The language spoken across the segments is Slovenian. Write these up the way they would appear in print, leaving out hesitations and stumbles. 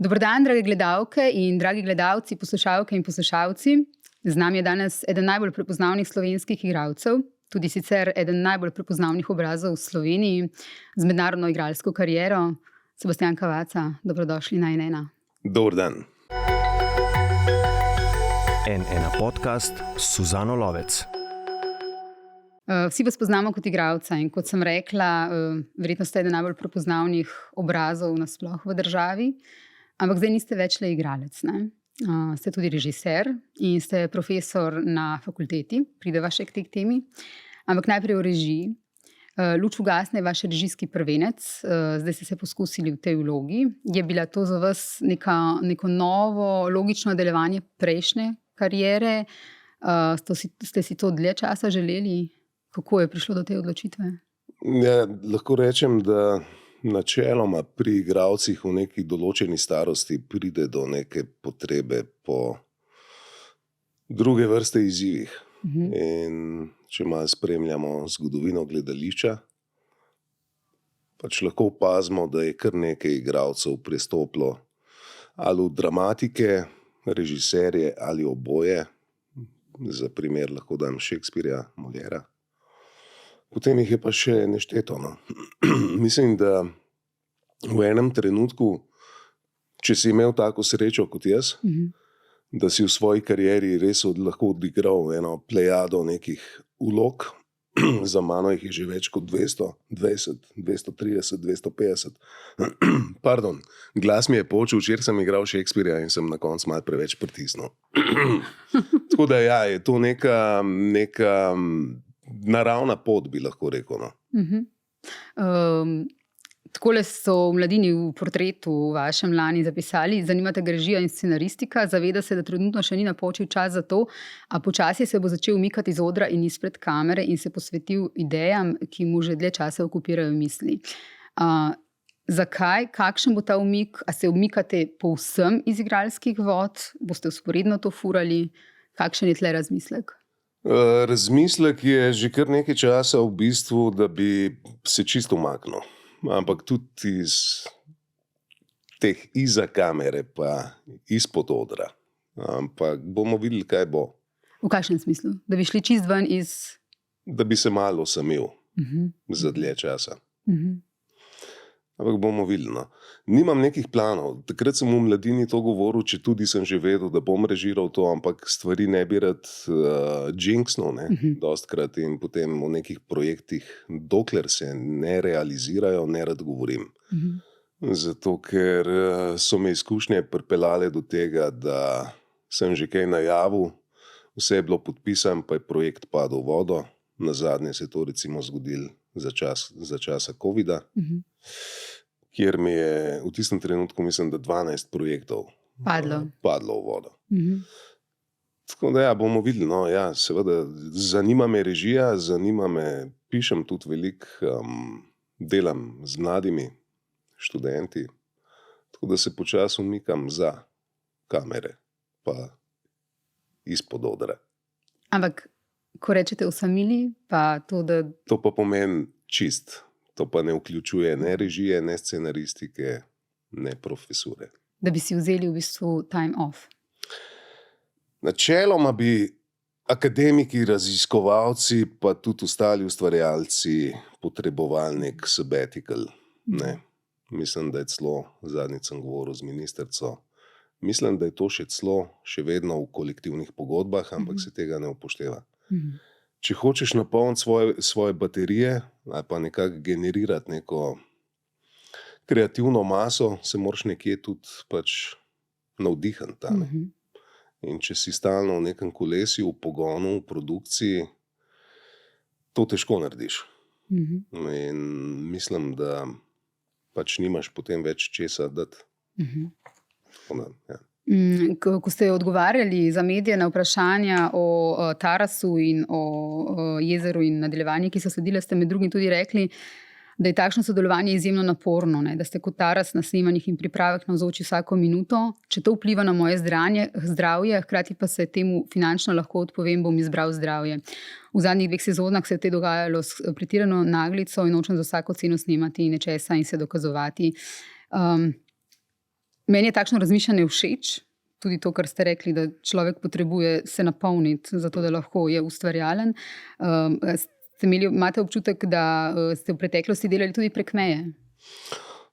Dober dan, drage gledalke in dragi gledalci, poslušalke in poslušalci. Z nami je danes eden najbolj prepoznavnih slovenskih igralcev, tudi sicer eden najbolj prepoznavnih obrazov v Sloveniji z mednarodno igralsko kariero, Sebastijan Cavazza. Dobrodošli na N1. Dober dan. N1 podcast s Suzano Lovec. Vsi vas poznamo kot igralca in kot sem rekla, verjetno ste eden najbolj prepoznavnih obrazov nasploh v državi, ampak zdaj niste več le igralec, ne? Ste tudi režiser in ste profesor na fakulteti, prideva še k tej temi, ampak najprej o režiji. Luč ugasne je vaš režijski prvenec, zdaj ste se poskusili v tej vlogi. Je bila to za vas neko novo, logično nadaljevanje prejšnje kariere? Ste si to dlje časa želeli? Kako je prišlo do te odločitve? Ja, lahko rečem, da načeloma pri igralcih v neki določeni starosti pride do neke potrebe po druge vrste izzivih. In če malo spremljamo zgodovino gledališča, pač lahko opazimo, da je kar nekaj igralcev prestopilo ali v dramatike, režiserje ali oboje. Za primer lahko dam Shakespearja, Moliera. Potem jih je pa še nešteto. Mislim, da v enem trenutku, če si imel tako srečo kot jaz, da si v svoji karieri res lahko odigral eno plejado nekih vlog, za mano jih je že več kot 220, 230, 250. Pardon, glas mi je počel, včeraj sem igral Shakespearja in sem na koncu malo preveč pritisnil. Tako da ja, je to neka naravna pot, bi lahko rekel. No. Takole so v Mladini v portretu vašem lani zapisali: zanimate ga režija in scenaristika, zaveda se, da trenutno še ni napočil čas za to, a počasi se bo začel umikati iz odra in izpred kamere in se posvetil idejam, ki mu že dlje časa okupirajo misli. Zakaj? Kakšen bo ta umik? A se umikate povsem iz igralskih vod? Boste vzporedno to furali? Kakšen je tle razmislek? Razmislek je že kar nekaj časa v bistvu, da bi se čisto umaknil. Ampak tudi iz teh iza kamere pa izpod odra. Ampak bomo videli, kaj bo. V kakšnem smislu? Da bi šli čist ven iz... Da bi se malo osamil za dlje časa. Ampak bomo videli. No. Nimam nekih planov. Takrat sem v Mladini to govoril, če tudi sem že vedel, da bom režiral to, ampak stvari ne bi rad jinxnul, dostkrat, in potem o nekih projektih, dokler se ne realizirajo, ne rad govorim. Zato, ker so me izkušnje pripeljale do tega, da sem že kaj najavil, vse je bilo podpisan, pa je projekt padel v vodo. Nazadnje se je to recimo zgodilo za časa covida, kjer mi je v tistem trenutku, mislim, da 12 projektov padlo v vodo. Tako da ja, bomo videli. No, ja, seveda, zanima me režija, pišem tudi veliko, delam z mladimi študenti, tako da se počasi umikam za kamere, pa izpod odra. Ampak, ko rečete osamili, pa to, da... To pa pomeni čist. To pa ne vključuje ne režije, ne scenaristike, ne profesure. Da bi si vzeli v bistvu time off. Načeloma bi akademiki, raziskovalci, pa tudi ostali ustvarjalci potrebovali nek sabbatical. Ne. Mislim, da je celo, zadnjič sem govoril z ministrico, mislim, da je to še vedno v kolektivnih pogodbah, ampak se tega ne upošteva. Če hočeš napolniti svoje baterije ali pa nekako generirati neko kreativno maso, se moraš nekje tudi pač navdihniti. In če si stalno v nekem kolesju, v pogonu, v produkciji, to težko narediš. In mislim, da pač nimaš potem več česa dati. Ja. Ko ste odgovarjali za medije na vprašanja o Tarasu in o jezeru in nadaljevanju, ki so sledile, ste med drugim tudi rekli, da je takšno sodelovanje izjemno naporno, ne? Da ste kot Taras na snemanjih in pripravah navzoči vsako minuto. Če to vpliva na moje zdravje, hkrati pa se temu finančno lahko odpovem, bom izbral zdravje. V zadnjih 2 sezonah se je te dogajalo s pretirano naglico in nočem za vsako ceno snemati nečesa in se dokazovati. Meni je takšno razmišljanje všeč, tudi to, kar ste rekli, da človek potrebuje se napolniti, zato da lahko je ustvarjalen. Imate občutek, da ste v preteklosti delali tudi prek meje?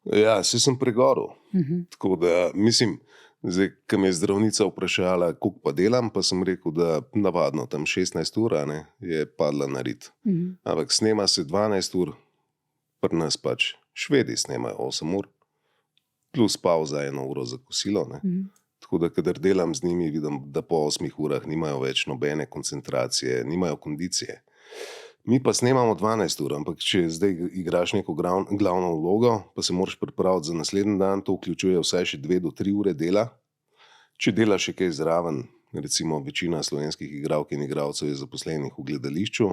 Ja, sem pregoril. Tako da mislim, zdaj, ko me je zdravnica vprašala, koliko pa delam, pa sem rekel, da navadno tam 16 ur je padla na rit. Ampak snema se 12 ur, pri nas pač Švedi snemajo 8 ur, plus pauza 1 uro za kosilo. Tako da, kadar delam z njimi, vidim, da po 8 urah nimajo več nobene koncentracije, nimajo kondicije. Mi pa snemamo 12 ur, ampak če zdaj igraš neko glavno vlogo, pa se moraš pripraviti za naslednji dan, to vključuje vsaj še 2 do 3 ure dela. Če delaš še kaj zraven, recimo večina slovenskih igralk in igralcev je zaposlenih v gledališču,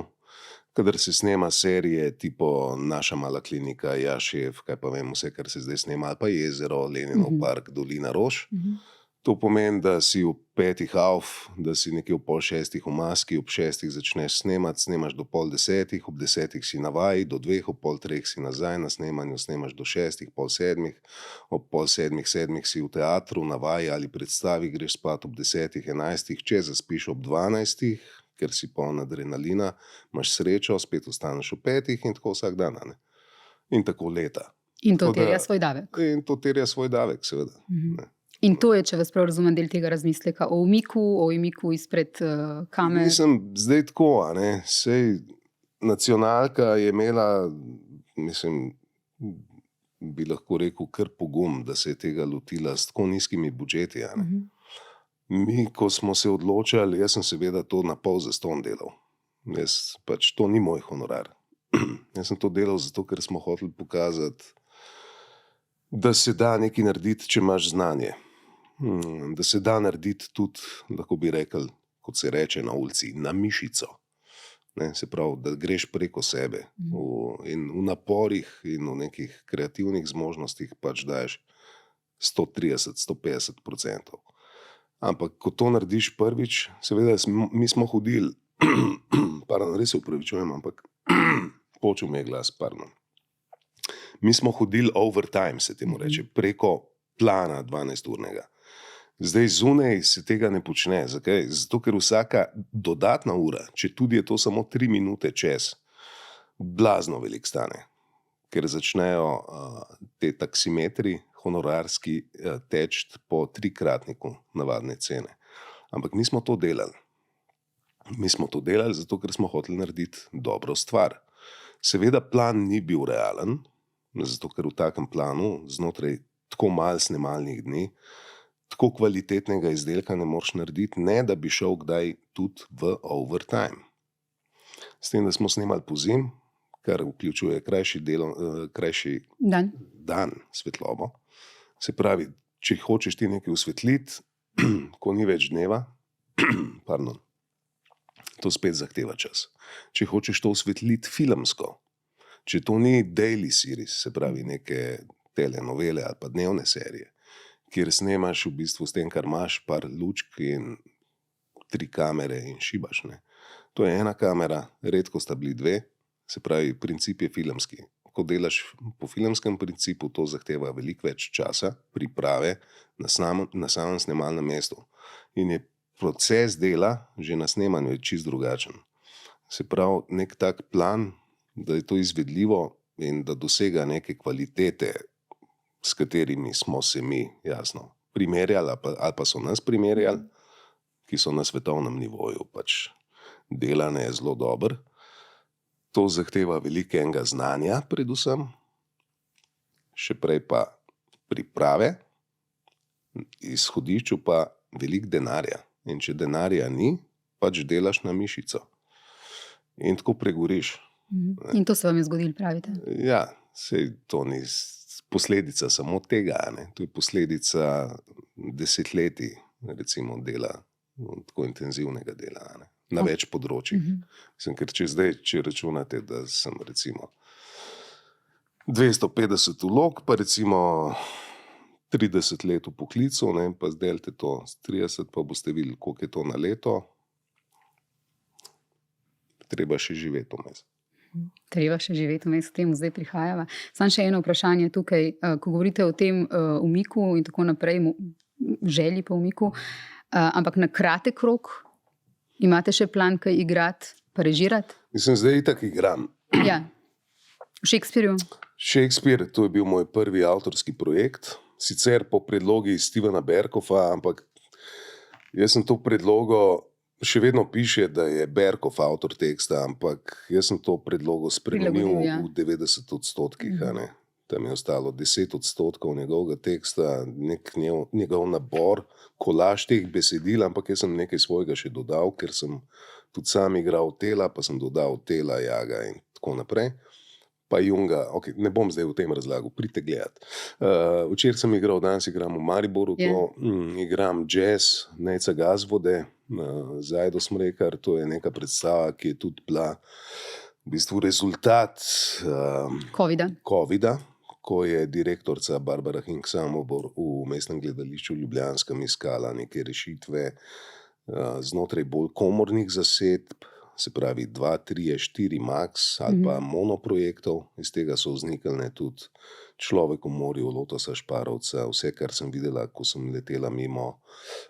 kadar se snema serije tipo Naša mala klinika, Ja, šef, kaj pa vem, vse, kar se zdaj snema, ali pa Jezero, Leninov park, Dolina rož. To pomeni, da si v 5 auf, da si nekje v 5:30 v maski, ob 6 začneš snemati, snemaš do 9:30, ob 10 si na vaji, do 2, ob 2:30 si nazaj na snemanju, snemaš do 6, 6:30, ob 6:30, 7 si v teatru na vaji ali predstavi, greš spat ob 10, 11, če zaspiš ob 12, ker si poln adrenalina, imaš srečo, spet ostaneš ob 5 in tako vsak dan. In tako leta. In to terja svoj davek. In to terja svoj davek, seveda. In to je, če vas prav razumem, del tega razmisleka o umiku izpred kamer. Mislim, zdaj tako, sej nacionalka je imela, mislim, bi lahko rekel, kar pogum, da se je tega lotila s tako nizkimi budžeti. Mi, ko smo se odločali, jaz sem seveda to na pol zastonj delal. Jaz pač, to ni moj honorar. Jaz sem to delal zato, ker smo hoteli pokazati, da se da nekaj narediti, če imaš znanje. Da se da narediti tudi, lahko bi rekel, kot se reče na ulici, na mišico. Se pravi, da greš preko sebe in v naporih in v nekih kreativnih zmožnostih pač daješ 130-150%. Ampak ko to narediš prvič, seveda mi smo hodili, res se upravičujem, ampak počel mi je glas, Mi smo hodili overtime, se temu reče, preko plana 12-urnega. Zdaj zunaj se tega ne počne. Zakaj? Zato, ker vsaka dodatna ura, če tudi je to samo 3 minute čez, blazno veliko stane. Ker začnejo te taksimetri honorarski teči po 3-kratniku navadne cene. Ampak mi smo to delali. Mi smo to delali zato, ker smo hoteli narediti dobro stvar. Seveda plan ni bil realen, zato ker v takem planu znotraj tako malo snemalnih dni tako kvalitetnega izdelka ne moreš narediti, ne da bi šel kdaj tudi v overtime. S tem, da smo snemali pozimi, kar vključuje krajši dan svetlobo. Se pravi, če hočeš ti nekaj osvetliti, ko ni več dneva, to spet zahteva čas. Če hočeš to osvetliti filmsko, če to ni daily series, se pravi neke telenovele ali pa dnevne serije, kjer snemaš v bistvu s tem, kar imaš, par lučk in 3 kamere in šibaš. To je 1 kamera, redko sta bili 2, se pravi, princip je filmski. Ko delaš po filmskem principu, to zahteva veliko več časa, priprave na samem snemalnem mestu. In je proces dela že na snemanju je čisto drugačen. Se pravi, nek tak plan, da je to izvedljivo in da dosega neke kvalitete, s katerimi smo se mi, jasno, primerjali ali pa so nas primerjali, ki so na svetovnem nivoju pač delane zelo dobro. To zahteva velikega znanja predvsem, še prej pa priprave, izhodišču pa veliko denarja. In če denarja ni, pač delaš na mišico. In tako pregoriš. In to se vam je zgodilo, pravite? Ja, sej to ni posledica samo tega, to je posledica desetletij, recimo dela, tako intenzivnega dela, na več področjih. Mislim, ker če računate, da sem recimo 250 vlog, pa recimo 30 let v poklicu, pa zdelte to s 30, pa boste videli, koliko je to na leto. Treba še živeti vmes. Treba še živeti v tem, zdaj prihajava. Samo še eno vprašanje tukaj, ko govorite o tem umiku in tako naprej, želji po umiku, ampak na kratek rok imate še plan, kaj igrati, pa režirati? Mislim, zdaj itak igram. Ja, v Shakespeareu. Shakespeare, to je bil moj prvi avtorski projekt, sicer po predlogi Stevena Berkoffa, ampak jaz sem to predlogo, še vedno piše, da je Berkoff avtor teksta, ampak jaz sem to predlogo spremenil v 90%. Tam je ostalo 10% njegovega teksta, njegov nabor, kolaž teh besedil, ampak jaz sem nekaj svojega še dodal, ker sem tudi sam igral Otela, pa sem dodal Otela, Jaga in tako naprej. Pa Junga, okay, ne bom zdaj v tem razlagu, pridite gledati. Včeraj sem igral, danes igram v Mariboru, igram jazz, Nejca Gazvode, Zajdo Smrekar, to je neka predstava, ki je tudi bila v bistvu rezultat Covida, ko je direktorica Barbara Hink-Samobor v Mestnem gledališču Ljubljanskem iskala neke rešitve znotraj bolj komornih zasedb, se pravi 2, 3, 4 max ali pa monoprojektov. Iz tega so vznikali tudi Človek v morju, Lotosa Šparovca, vse, kar sem videla, ko sem letela mimo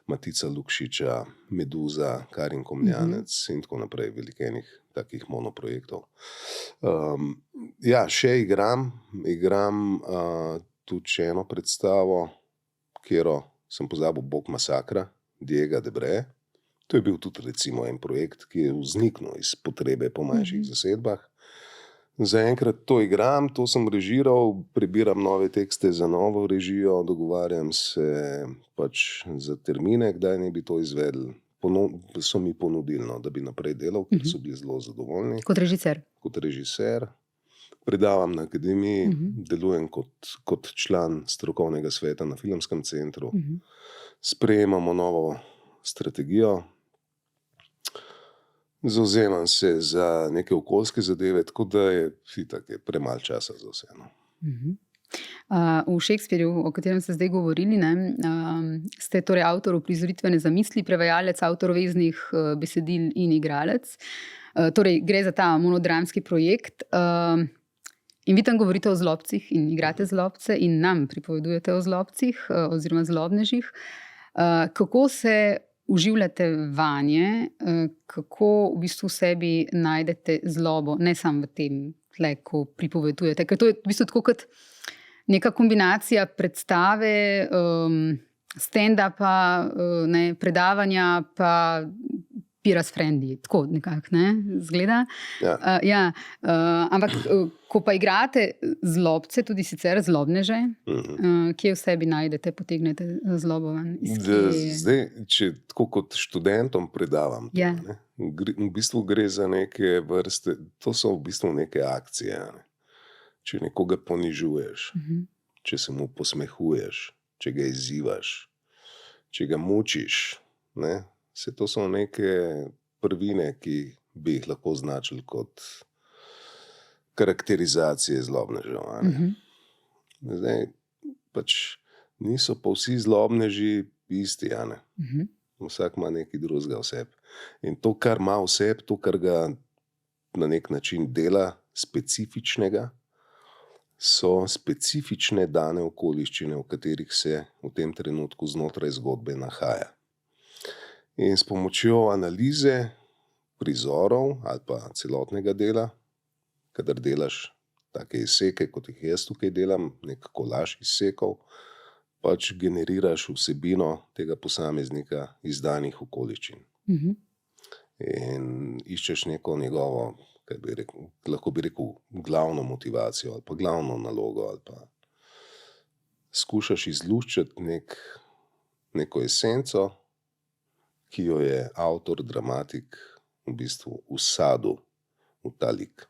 Matica Lukšiča, Meduza, Karin Komljanec in tako naprej, velikenih takih monoprojektov. Ja, še igram tudi še eno predstavo, kjero sem pozabil Bog masakra, Diega Debre. To je bil tudi recimo en projekt, ki je vzniknil iz potrebe po manjših zasedbah. Zaenkrat to igram, to sem režiral, prebiram nove tekste za novo režijo, dogovarjam se pač za termine, kdaj ne bi to izvedli. So mi ponudili, da bi naprej delal, ker so bili zelo zadovoljni. Kot režiser? Kot režiser. Predavam na akademiji, delujem kot član strokovnega sveta na Filmskem centru. Sprejemamo novo strategijo. Zavzemam se za neke okoljske zadeve, tako da je premalo časa za vse. V Shakespeareu, o katerem ste zdaj govorili, ste torej avtor uprizoritvene zamisli, prevajalec, avtor veznih besedil in igralec. Torej, gre za ta monodramski projekt. In vi tam govorite o zlobcih in igrate zlobce in nam pripovedujete o zlobcih oziroma zlobnežih. Kako se uživljate vanje, kako v bistvu v sebi najdete zlobo, ne samo v tem, ko pripovedujete. Ker to je v bistvu tako kot neka kombinacija predstave, stand-upa, predavanja, pa pira s frendi. Tako nekako, zgleda. Ja. Ampak, ko pa igrate zlobce, tudi sicer zlobneže, kje v sebi najdete, potegnete zlobo ven? Zdaj, če tako kot študentom predavam, v bistvu gre za neke vrste, to so v bistvu neke akcije. Če nekoga ponižuješ, če se mu posmehuješ, če ga izzivaš, če ga mučiš, vse to so neke prvine, ki bi jih lahko označili kot karakterizacije zlobnežev. Zdaj, pač niso pa vsi zlobneži isti. Vsak ima nekaj drugega v sebi. In to, kar ima v sebi, to, kar ga na nek način dela specifičnega, so specifične dane okoliščine, v katerih se v tem trenutku znotraj zgodbe nahaja. In s pomočjo analize prizorov ali pa celotnega dela, kadar delaš take izseke, kot jih jaz tukaj delam, nek kolaž izsekov, pač generiraš vsebino tega posameznika iz danih okoliščin. In iščeš neko njegovo, lahko bi rekel, glavno motivacijo ali pa glavno nalogo, ali pa skušaš izluščiti neko esenco, ki jo je avtor, dramatik v bistvu vsadil v ta lik.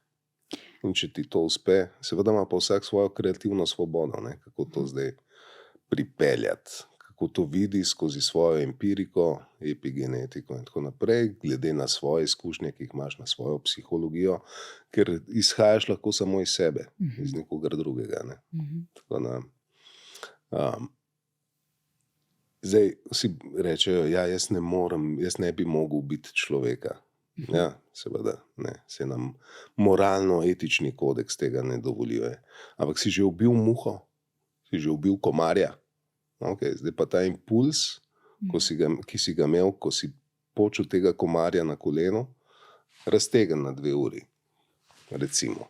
In če ti to uspe, seveda ima pa vsak svojo kreativno svobodo, kako to zdaj pripeljati, kako to vidi skozi svojo empiriko, epigenetiko in tako naprej, glede na svoje izkušnje, ki jih imaš, na svojo psihologijo, ker izhajaš lahko samo iz sebe, iz nekogar drugega. Tako da, zdaj vsi rečejo, jaz ne bi mogel biti človeka. Ja, seveda, ne. Se nam moralno-etični kodeks tega ne dovoljuje. Ampak si že ubil muho? Si že ubil komarja? Okay, zdaj pa ta impuls, ki si ga imel, ko si počel tega komarja na koleno, raztegen na 2 uri, recimo.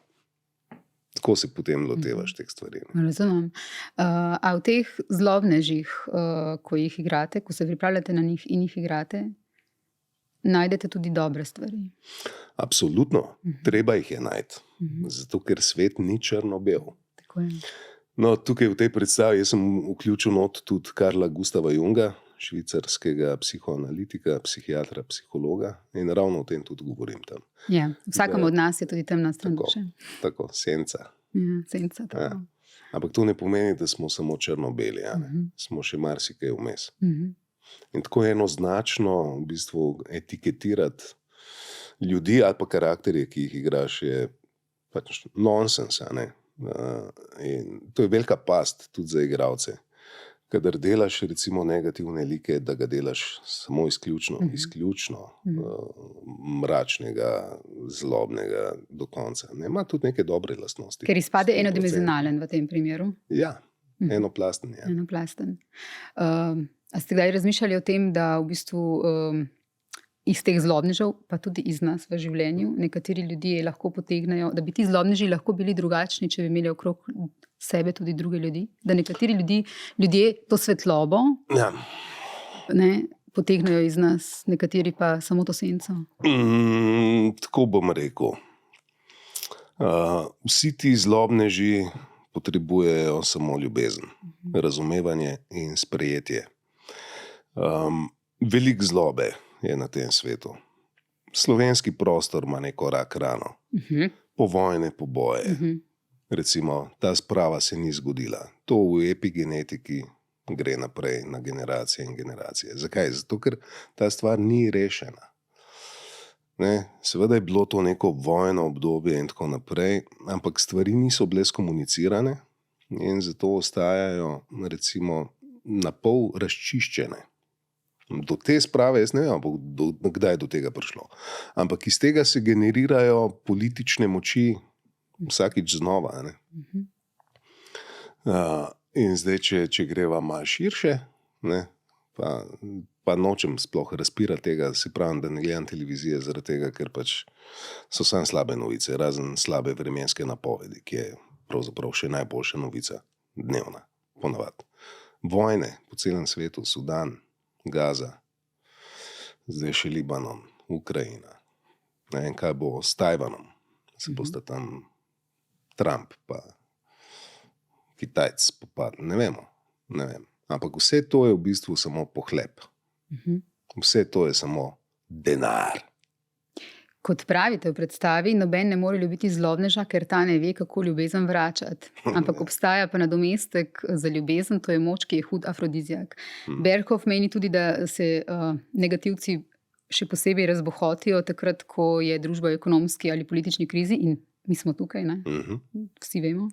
Tako se potem lotevaš teh stvari. Razumem. A v teh zlobnežih, ko jih igrate, ko se pripravljate na njih in jih igrate, najdete tudi dobre stvari? Absolutno. Treba jih je najti. Zato, ker svet ni črno-bel. Tako je. No, tukaj v tej predstavi jaz sem vključil not tudi Carla Gustava Junga, švicarskega psihoanalitika, psihiatra, psihologa, in ravno o tem tudi govorim tam. Ja, vsakemu od nas je tudi temna stran duše. Tako, senca. Ja, senca, tako. Ja. Ampak to ne pomeni, da smo samo črno-beli, smo še marsikaj vmes. In tako enoznačno v bistvu etiketirati ljudi ali pa karakterje, ki jih igraš, je pač nonsens, ne? In to je velika past tudi za igralce. Kadar delaš recimo negativne like, da ga delaš samo izključno mračnega, zlobnega do konca. Ne, ima tudi neke dobre lastnosti. Ker izpade enodimenzionalen v tem primeru. Ja, enoplasten. Ja. Enoplasten. A ste kdaj razmišljali o tem, da v bistvu iz teh zlobnežev, pa tudi iz nas v življenju, nekateri ljudje lahko potegnejo, da bi ti zlobneži lahko bili drugačni, če bi imeli okrog sebe tudi druge ljudi? Da nekateri ljudje to svetlobo potegnejo iz nas, nekateri pa samo to senco? Tako bom rekel. Vsi ti zlobneži potrebujejo samo ljubezen, razumevanje in sprejetje. Veliko zlobe je na tem svetu. Slovenski prostor ima neko rak rano. Povojne poboje. Recimo, ta sprava se ni zgodila. To v epigenetiki gre naprej na generacije in generacije. Zakaj? Zato, ker ta stvar ni rešena. Ne? Seveda je bilo to neko vojno obdobje in tako naprej, ampak stvari niso bile skomunicirane in zato ostajajo recimo na pol razčiščene. Do te sprave, jaz ne vem, kdaj je do tega prišlo. Ampak iz tega se generirajo politične moči vsakič znova. Ne? In zdaj, če greva malo širše, ne, pa nočem sploh razpirati tega, se pravim, da ne gledam televizije zaradi tega, ker pač so samo slabe novice, razen slabe vremenske napovedi, ki je pravzaprav še najboljša novica dnevna, ponavadi. Vojne po celem svetu, Sudan, Gaza, zdaj še Libanon, Ukrajina. Ne vem, kaj bo s Tajvanom. Se bosta tam Trump pa Kitajci popadli. Ne vemo. Ampak vse to je v bistvu samo pohlep. Vse to je samo denar. Kot pravite v predstavi, noben ne more ljubiti zlobneža, ker ta ne ve, kako ljubezen vračati. Ampak obstaja pa nadomestek za ljubezen, to je moč, ki je hud afrodizijak. Berghof meni tudi, da se negativci še posebej razbohotijo takrat, ko je družba v ekonomski ali politični krizi, in mi smo tukaj, ne? Vsi vemo.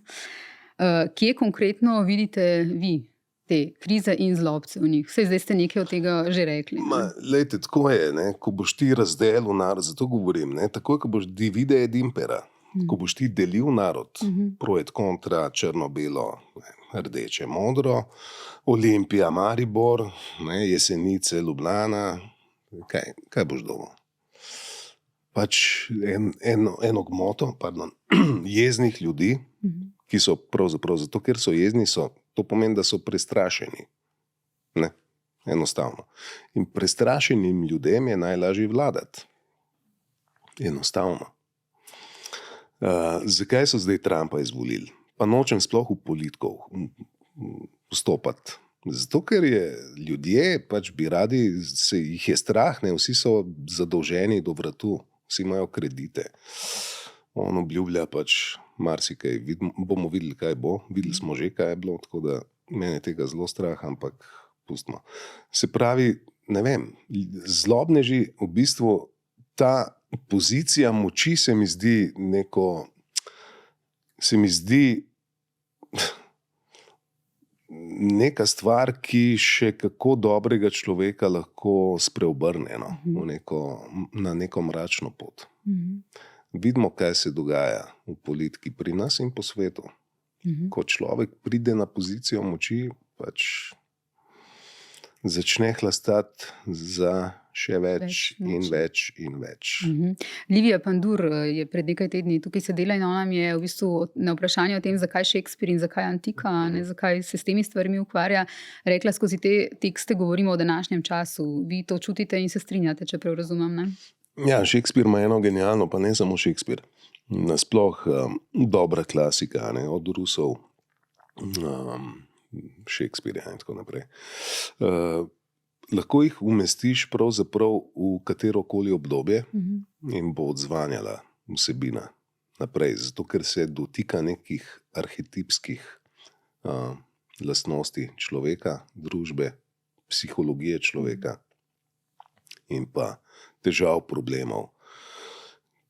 Kje konkretno vidite vi te krize in zlobce v njih? Zdaj ste nekaj od tega že rekli. Lejte, tako je, ne? Ko boš ti razdelil narod, zato govorim, ne? Takoj, ko boš divide et impera, ko boš ti delil narod, pro et kontra, črno-belo, rdeče, modro, Olimpija, Maribor, ne? Jesenice, Ljubljana, kaj boš dobil? Pač eno gmoto, jeznih ljudi, ki so pravzaprav zato, ker so jezni, to pomeni, da so prestrašeni. Ne, enostavno. In prestrašenim ljudem je najlažje vladati. Enostavno. Zakaj so zdaj Trumpa izvolili? Pa nočem sploh v politiko vstopati. Zato, ker je ljudje, pač bi radi, jih je strah, ne, vsi so zadolženi do vratu, vsi imajo kredite. On obljublja pač marsikaj, bomo videli, kaj bo, videli smo že, kaj je bilo, tako da mene je tega zelo strah, ampak pustimo. Se pravi, ne vem, zlobneži, v bistvu ta pozicija moči se mi zdi neka stvar, ki še kako dobrega človeka lahko spreobrne na neko mračno pot. Vidimo, kaj se dogaja v politiki pri nas in po svetu. Ko človek pride na pozicijo moči, pač začne hlastati za še več in več in več. Livija Pandur je pred nekaj tedni tukaj sedela in ona mi je v bistvu na vprašanje o tem, zakaj Shakespeare in zakaj antika, zakaj se s temi stvarmi ukvarja, rekla, skozi te tekste govorimo o današnjem času. Vi to čutite in se strinjate, če prav razumem, ne? Ja, Shakespeare ima eno genialno, pa ne samo Shakespeare. Nasploh dobra klasika, ne, od Rusov, Shakespearea in tako naprej. Lahko jih umestiš pravzaprav v katerokoli obdobje in bo odzvanjala vsebina naprej, zato ker se dotika nekih arhetipskih lastnosti človeka, družbe, psihologije človeka in pa težav, problemov,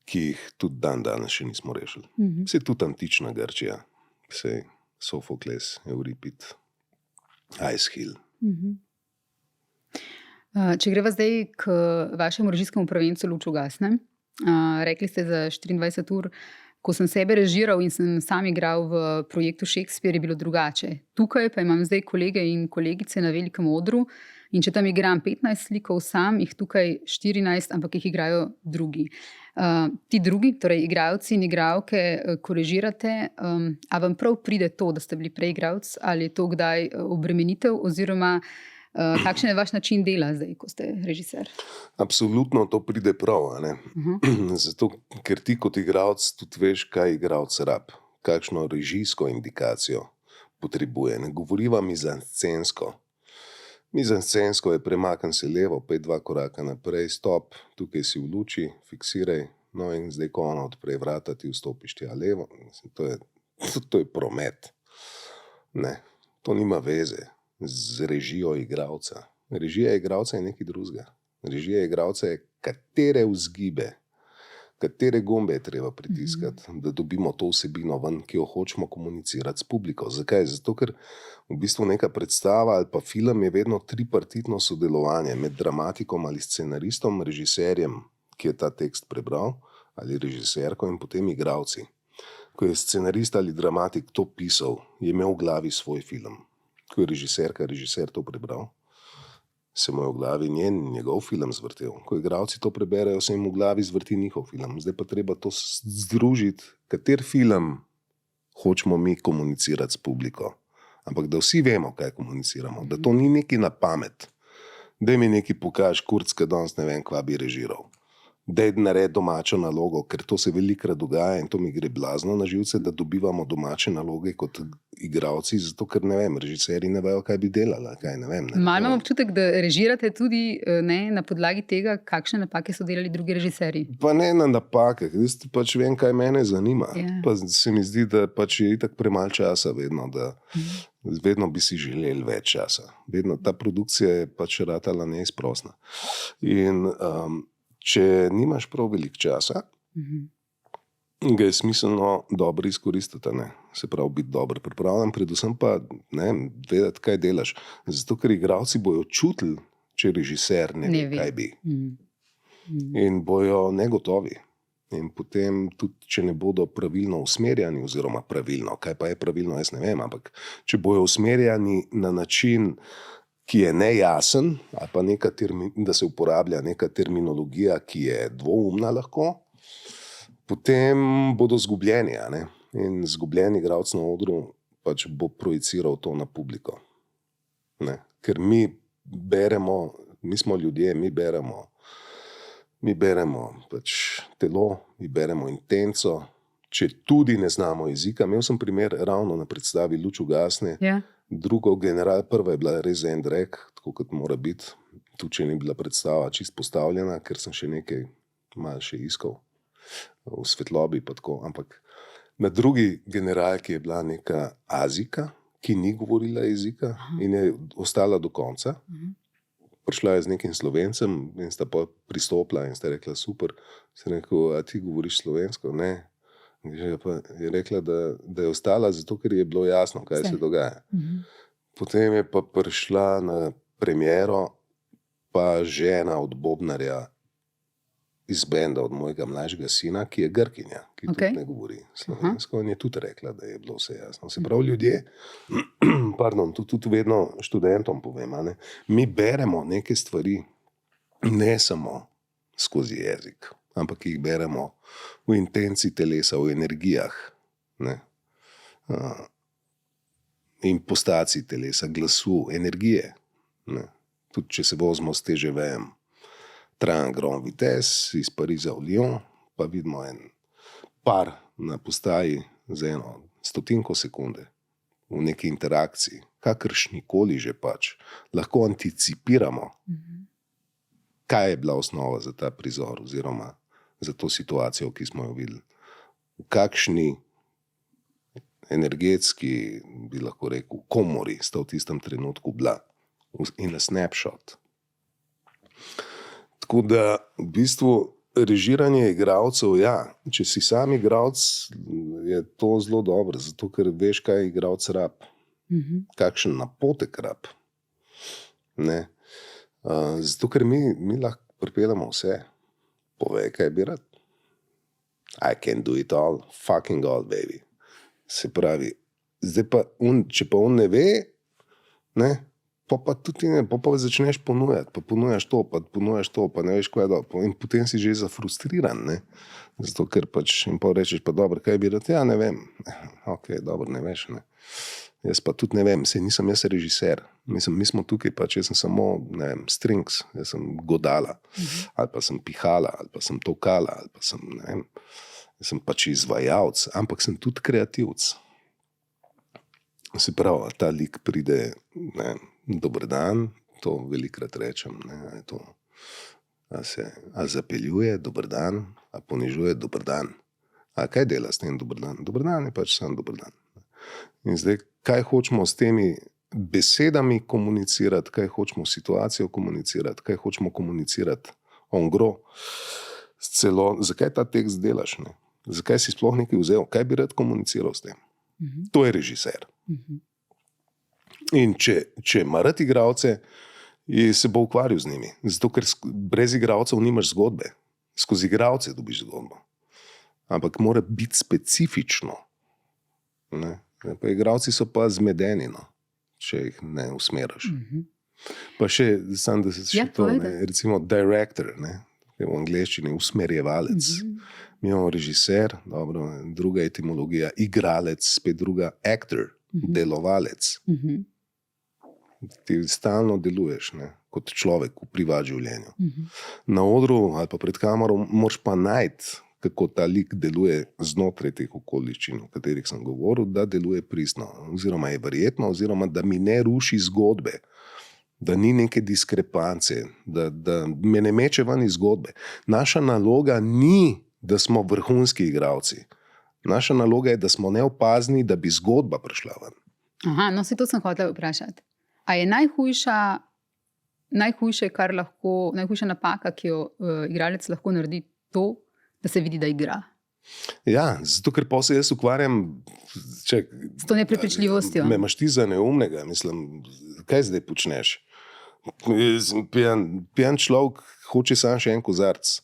ki jih tudi danes še nismo rešili. Vse tudi antična Grčija, vse Sofokles, Euripid, Aeschyl. Če greva zdaj k vašemu režijskemu prvencu Luč ugasne. Rekli ste za 24 ur, ko sem sebe režiral in sem sam igral v projektu Shakespeare, je bilo drugače. Tukaj pa imam zdaj kolege in kolegice na velikem odru in če tam igram 15 slikov sam, jih tukaj 14, ampak jih igrajo drugi. Ti drugi, torej igralci in igralke, ko režirate, a vam prav pride to, da ste bili prej igralec, ali je to kdaj obremenitev oziroma kakšen je vaš način dela zdaj, ko ste režiser? Absolutno to pride prav, a ne? Zato, ker ti kot igralec tudi veš, kaj igralec rab, kakšno režijsko indikacijo potrebuje. Ne govoriva mizanscensko. Mizanscensko je premakni se levo, 5-2 koraka naprej, stop, tukaj si v luči, fiksiraj, no in zdaj, ko ona odpre vrata, ti vstopiš tja levo. To je promet. Ne, to nima veze z režijo igralca. Režija igralca je nekaj drugega. Režija igralca je, katere vzgibe, katere gumbe je treba pritiskati, da dobimo to vsebino ven, ki jo hočemo komunicirati s publiko. Zakaj? Zato, ker v bistvu neka predstava ali pa film je vedno tripartitno sodelovanje med dramatikom ali scenaristom, režiserjem, ki je ta tekst prebral, ali režiserko in potem igralci. Ko je scenarist ali dramatik to pisal, je imel v glavi svoj film. Ko je režiser to prebral, se mu je v glavi njegov film zvrtel. Ko igralci to preberejo, se jim v glavi zvrti njihov film. Zdaj pa treba to združiti, kater film hočemo mi komunicirati s publiko. Ampak da vsi vemo, kaj komuniciramo. Da to ni neki na pamet. Daj mi neki pokaž, kurcka danes ne vem, kva bi režiral. Daj naredi domačo nalogo, ker to se velikrat dogaja in to mi gre blazno na živce, da dobivamo domače naloge kot igralci, zato ker ne vem, režiserji ne vejo, kaj bi delala, kaj ne vem. Malo imam občutek, da režirate tudi na podlagi tega, kakšne napake so delali drugi režiserji. Pa ne na napake, jaz pač vem, kaj mene zanima. Pa se mi zdi, da pač je itak premalo časa vedno, da vedno bi si želeli več časa. Vedno ta produkcija je pač ratala neizprosna. In če nimaš prav veliko časa, ga je smiselno dobro izkoristiti, ne? Se pravi, biti dobro pripravljen, predvsem pa vedeti, kaj delaš. Zato, ker igralci bojo čutili, če režiser ne ve, kaj bi. In bojo negotovi. In potem tudi, če ne bodo pravilno usmerjani, oziroma pravilno, kaj pa je pravilno, jaz ne vem, ampak če bojo usmerjani na način, ki je nejasen, ali pa da se uporablja neka terminologija, ki je dvoumna lahko, potem bodo zgubljeni, a ne? In zgubljeni igralec na odru pač bo projiciral to na publiko. Ne? Ker mi beremo, mi smo ljudje, mi beremo pač telo, mi beremo intenco, če tudi ne znamo jezika. Imel sem primer ravno na predstavi Luč ugasne, prva je bila res en drek, tako kot mora biti, tudi če ni bila predstava čisto postavljena, ker sem še nekaj malo še iskal v svetlobi pa tako, ampak na drugi generalki je bila neka Azijka, ki ni govorila jezika in je ostala do konca. Prišla je z nekim Slovencem in sta pa pristopila in sta rekla, super. Sem rekel, a ti govoriš slovensko? Ne. Je rekla, da je ostala zato, ker je bilo jasno, kaj se dogaja. Potem je pa prišla na premiero pa žena od bobnarja iz benda, od mojega mlajšega sina, ki je Grkinja, ki tudi ne govori slovensko. In je tudi rekla, da je bilo vse jasno. Se pravi, ljudje, to tudi vedno študentom povem, ne? Mi beremo neke stvari ne samo skozi jezik, ampak jih beremo v intenci telesa, v energijah, ne? Impostaciji telesa, glasu, energije, ne? Tudi če se vozimo s TGV-jem Trajan Grand Vitesse iz Pariza v Lyon, pa vidimo en par na postaji za 1/100 sekunde v neki interakciji, kakršnikoli že pač, lahko anticipiramo, kaj je bila osnova za ta prizor oziroma za to situacijo, ki smo jo videli. V kakšni energetski, bi lahko rekel, komori sta v tistem trenutku bila in na snapshot. Tako da v bistvu režiranje igralcev, ja, če si sam igralec, je to zelo dobro, zato ker veš, kaj igralec rab, kakšen napotek rab. Ne? Zato ker mi lahko pripeljamo vse. Povej, kaj bi rad. I can do it all, fucking all, baby. Se pravi, zdaj pa če pa on ne ve, ne, pa tudi ne, pa začneš ponujati, pa ponujaš to, pa ne veš, kaj je dobro. In potem si že zafrustriran, ne. Zato, ker pač in pa rečeš, pa dobro, kaj bi rad, ja, ne vem. Ok, dobro, ne veš, ne. Jaz pa tudi ne vem, nisem jaz režiser. Mislim, mi smo tukaj, pač jaz sem samo, ne vem, strings, jaz sem godala, ali pa sem pihala, ali pa sem tolkala, ali pa sem, ne vem, jaz sem pač izvajalc, ampak sem tudi kreativc. Se pravi, ta lik pride, ne, dober dan, to velikrat rečem, ne, to, a zapeljuje, dober dan, a ponižuje, dober dan. A kaj dela s tem dober dan? Dober dan je pač sam dober dan. In zdaj, kaj hočemo s temi besedami komunicirati, kaj hočemo situacijo komunicirati, kaj hočemo komunicirati on gro, zakaj ta tekst delaš, ne? Zakaj si sploh nekaj vzel, kaj bi rad komuniciral s tem? To je režiser. In če ima rad igralce, se bo ukvarjal z njimi. Zato, ker brez igralcev nimaš zgodbe. Skozi igralce dobiš zgodbo. Ampak mora biti specifično. Ne? Pa igralci so pa zmedeni, no, če jih ne usmeraš. Pa še, sam da se še to, ne, recimo director, ne, v angleščini usmerjevalec. Mi imamo režiser, dobro, druga etimologija, igralec, spet druga actor, delovalec. Ti stalno deluješ, ne, kot človek v privat življenju. Na odru ali pa pred kamero moraš pa najti, kako ta lik deluje znotraj teh okoliščin, o katerih sem govoril, da deluje pristno, oziroma je verjetno, oziroma da mi ne ruši zgodbe, da ni neke diskrepance, da me ne meče ven iz zgodbe. Naša naloga ni, da smo vrhunski igralci. Naša naloga je, da smo neopazni, da bi zgodba prišla ven. Aha, no si to sem hotel vprašati. A je najhujša napaka, ki jo igralec lahko naredi, to, da se vidi, da igra? Ja, zato ker pa se jaz ukvarjam s to neprepričljivostjo. Me imaš ti za neumnega, mislim, kaj zdaj počneš? Pijan človek hoče samo še en kozarc.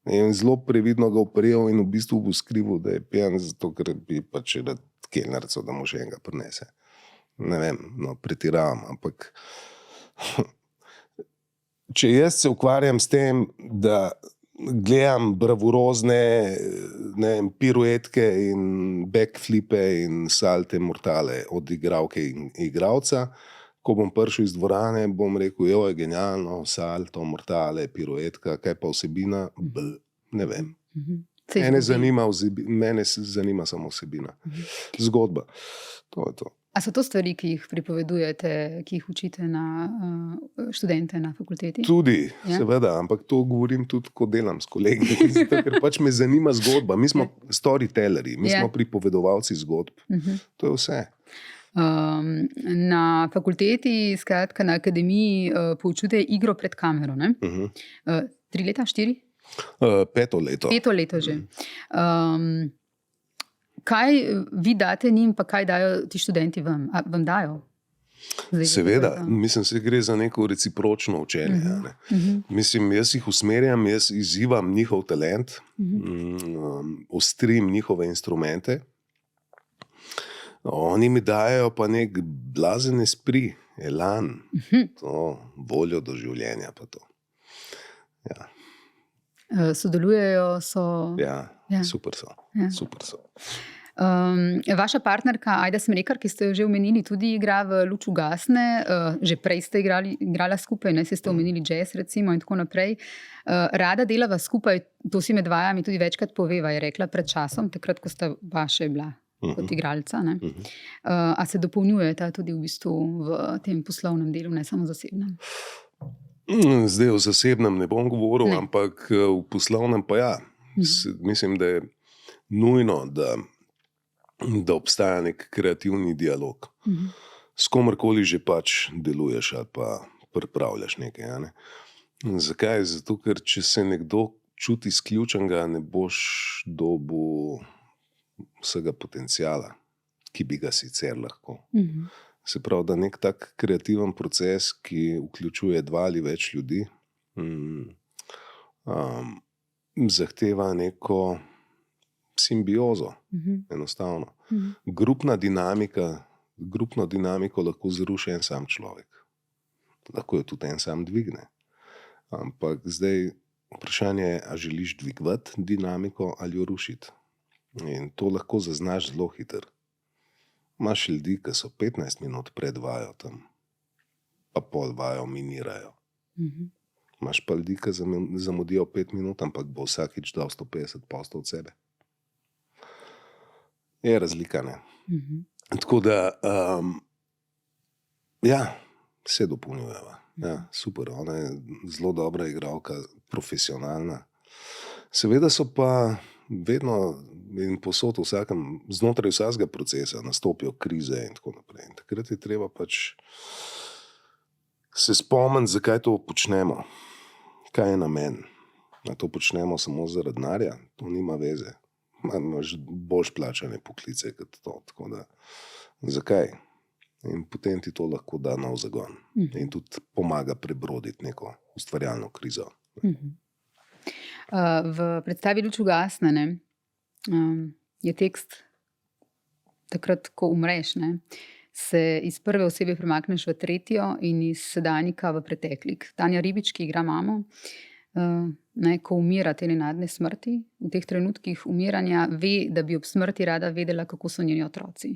In zelo previdno ga oprijel in v bistvu bo skrival, da je pijan, zato ker bi pač rad kelnarco, da mu še enega prinese. Ne vem, no, pretiravam, ampak če jaz se ukvarjam s tem, da gledam bravurozne, ne vem, piruetke in backflipe in salte mortale od igralke in igralca, ko bom prišel iz dvorane, bom rekel, jo je genialno, salto, mortale, piruetka, kaj pa vsebina, ne vem. Mene zanima samo vsebina. Zgodba. To je to. A so to stvari, ki jih pripovedujete, ki jih učite na študente na fakulteti? Tudi, seveda, ampak to govorim tudi, ko delam s kolegi, zato, ker pač me zanima zgodba. Mi smo storytellerji, mi smo pripovedovalci zgodb. To je vse. Na fakulteti, skratka na akademiji, poučujete igro pred kamero, ne? 3 leta, 4? 5. leto. 5. leto že. Kaj vi date njim, pa kaj dajo ti študenti vam? A vam dajo? Seveda, mislim, se gre za neko recipročno učenje. Ne? Mislim, jaz jih usmerjam, jaz izzivam njihov talent, ostrim njihove instrumente. Oni mi dajo pa nek blazen esprit, elan, to voljo do življenja. Pa to. Ja. Sodelujejo, so. Ja, super so. Ja. Super so. Vaša partnerka Ajda Smrekar, ki ste jo že omenili, tudi igra v Luč ugasne. Že prej ste igrala skupaj, ne, ste omenili jazz recimo in tako naprej. Rada delava skupaj, to si med vajami tudi večkrat poveva, je rekla pred časom, takrat, ko sta vaše bila kot igralca. Ne? A se dopolnjujeta tudi v bistvu v tem poslovnem delu, ne samo zasebnem? Zdaj o zasebnem ne bom govoril, ampak v poslovnem pa ja. Mislim, da je nujno, da obstaja nek kreativni dialog. S komerkoli že pač deluješ ali pa pripravljaš nekaj. Ne? Zakaj? Zato, ker če se nekdo čuti izključenega, ne boš dobil vsega potenciala, ki bi ga sicer lahko. Se pravi, da nek tak kreativen proces, ki vključuje 2 ali več ljudi, zahteva neko simbiozo, enostavno. Grupno dinamiko lahko zruši en sam človek. Lahko jo tudi en sam dvigne. Ampak zdaj vprašanje je, a želiš dvigovati dinamiko ali jo rušiti. In to lahko zaznaš zelo hitro. Imaš ljudi, ki so 15 minut pred vajo tam, pa pol vajo minirajo. Imaš pa ljudi, ki zamudijo 5 minut, ampak bo vsakič dal 150% od sebe. Je razlika, ne? Tako da, ja, se dopolnjujeva. Ja, super, ona je zelo dobra igralka, profesionalna. Seveda so pa vedno in posod znotraj vsakega procesa nastopijo krize in tako naprej. In takrat je treba pač se spomniti, zakaj to počnemo. Kaj je namen? A to počnemo samo zaradi denarja? To nima veze. Imaš boljš plačane poklice kot to. Tako da, zakaj? In potem ti to lahko da nov zagon. In tudi pomaga prebroditi neko ustvarjalno krizo. V predstavi Luč ugasne, ne, je tekst takrat, ko umreš, ne, se iz prve osebe premakneš v tretjo in iz sedanjika v preteklik. Tanja Ribič, ki igra mamo, ne, ko umira te nenadne smrti, v teh trenutkih umiranja ve, da bi ob smrti rada vedela, kako so njeni otroci.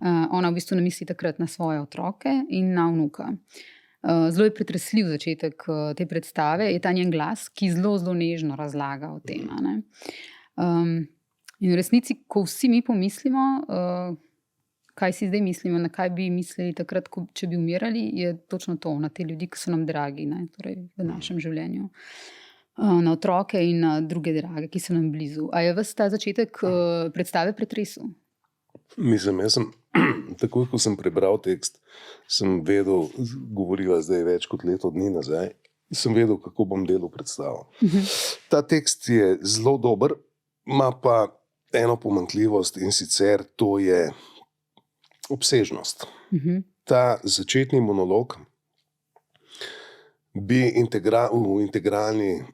Ona v bistvu namisli takrat na svoje otroke in na vnuka. Zelo je pretresljiv začetek te predstave, je ta njen glas, ki zelo, zelo nežno razlaga o tem. Ne? In v resnici, ko vsi mi pomislimo, kaj si zdaj mislimo, na kaj bi mislili takrat, če bi umirali, je točno to, na te ljudi, ki so nam dragi, ne? Torej v našem življenju. Na otroke in na druge drage, ki so nam blizu. A je vas ta začetek predstave pretresel? Mislim, jaz sem takoj, ko sem prebral tekst, sem vedel, govoriva zdaj več kot leto dni nazaj, sem vedel, kako bom delal predstavo. Ta tekst je zelo dober, ima pa eno pomanjkljivost in sicer to je obsežnost. Ta začetni monolog bi v integralni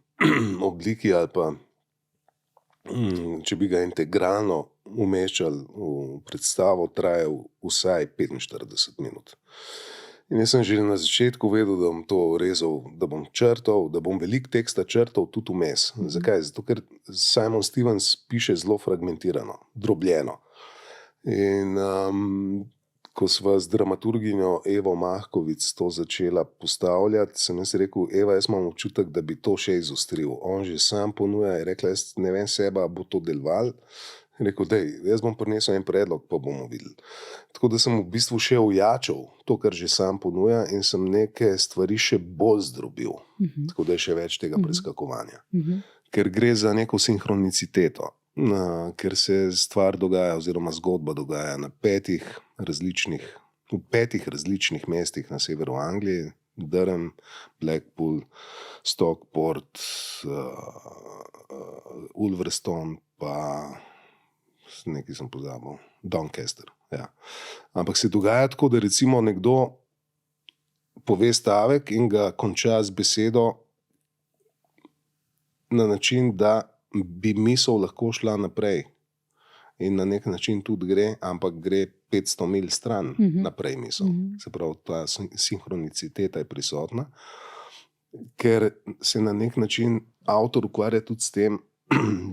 obliki ali pa če bi ga integralno umeščali v predstavo, trajal vsaj 45 minut. In jaz sem že na začetku vedel, da bom to rezal, da bom črtal, da bom veliko teksta črtal tudi vmes. Zakaj? Zato, ker Simon Stevens piše zelo fragmentirano, drobljeno. In ko sva z dramaturginjo Evo Mahkovic to začela postavljati, sem jaz rekel, Eva, jaz imam občutek, da bi to še izostril. On že sam ponuja, je rekla, jaz ne vem seba, bo to deloval. Rekel, dej, jaz bom prinesel en predlog, pa bomo videli. Tako da sem v bistvu še ojačal to, kar že sam ponuja in sem neke stvari še bolj zdrobil. Tako da je še več tega preskakovanja. Ker gre za neko sinhroniciteto. Ker se stvar dogaja oziroma zgodba dogaja v 5 različnih mestih na severu Anglije, Durham, Blackpool, Stockport, Ulverston, pa nekaj sem pozabil, Doncaster. Ja. Ampak se dogaja tako, da recimo nekdo pove stavek in ga konča z besedo na način, da bi misel lahko šla naprej. In na nek način tudi gre, ampak gre 500 mil stran naprej misel. Se pravi, ta sinhroniciteta je prisotna, ker se na nek način avtor ukvarja tudi s tem,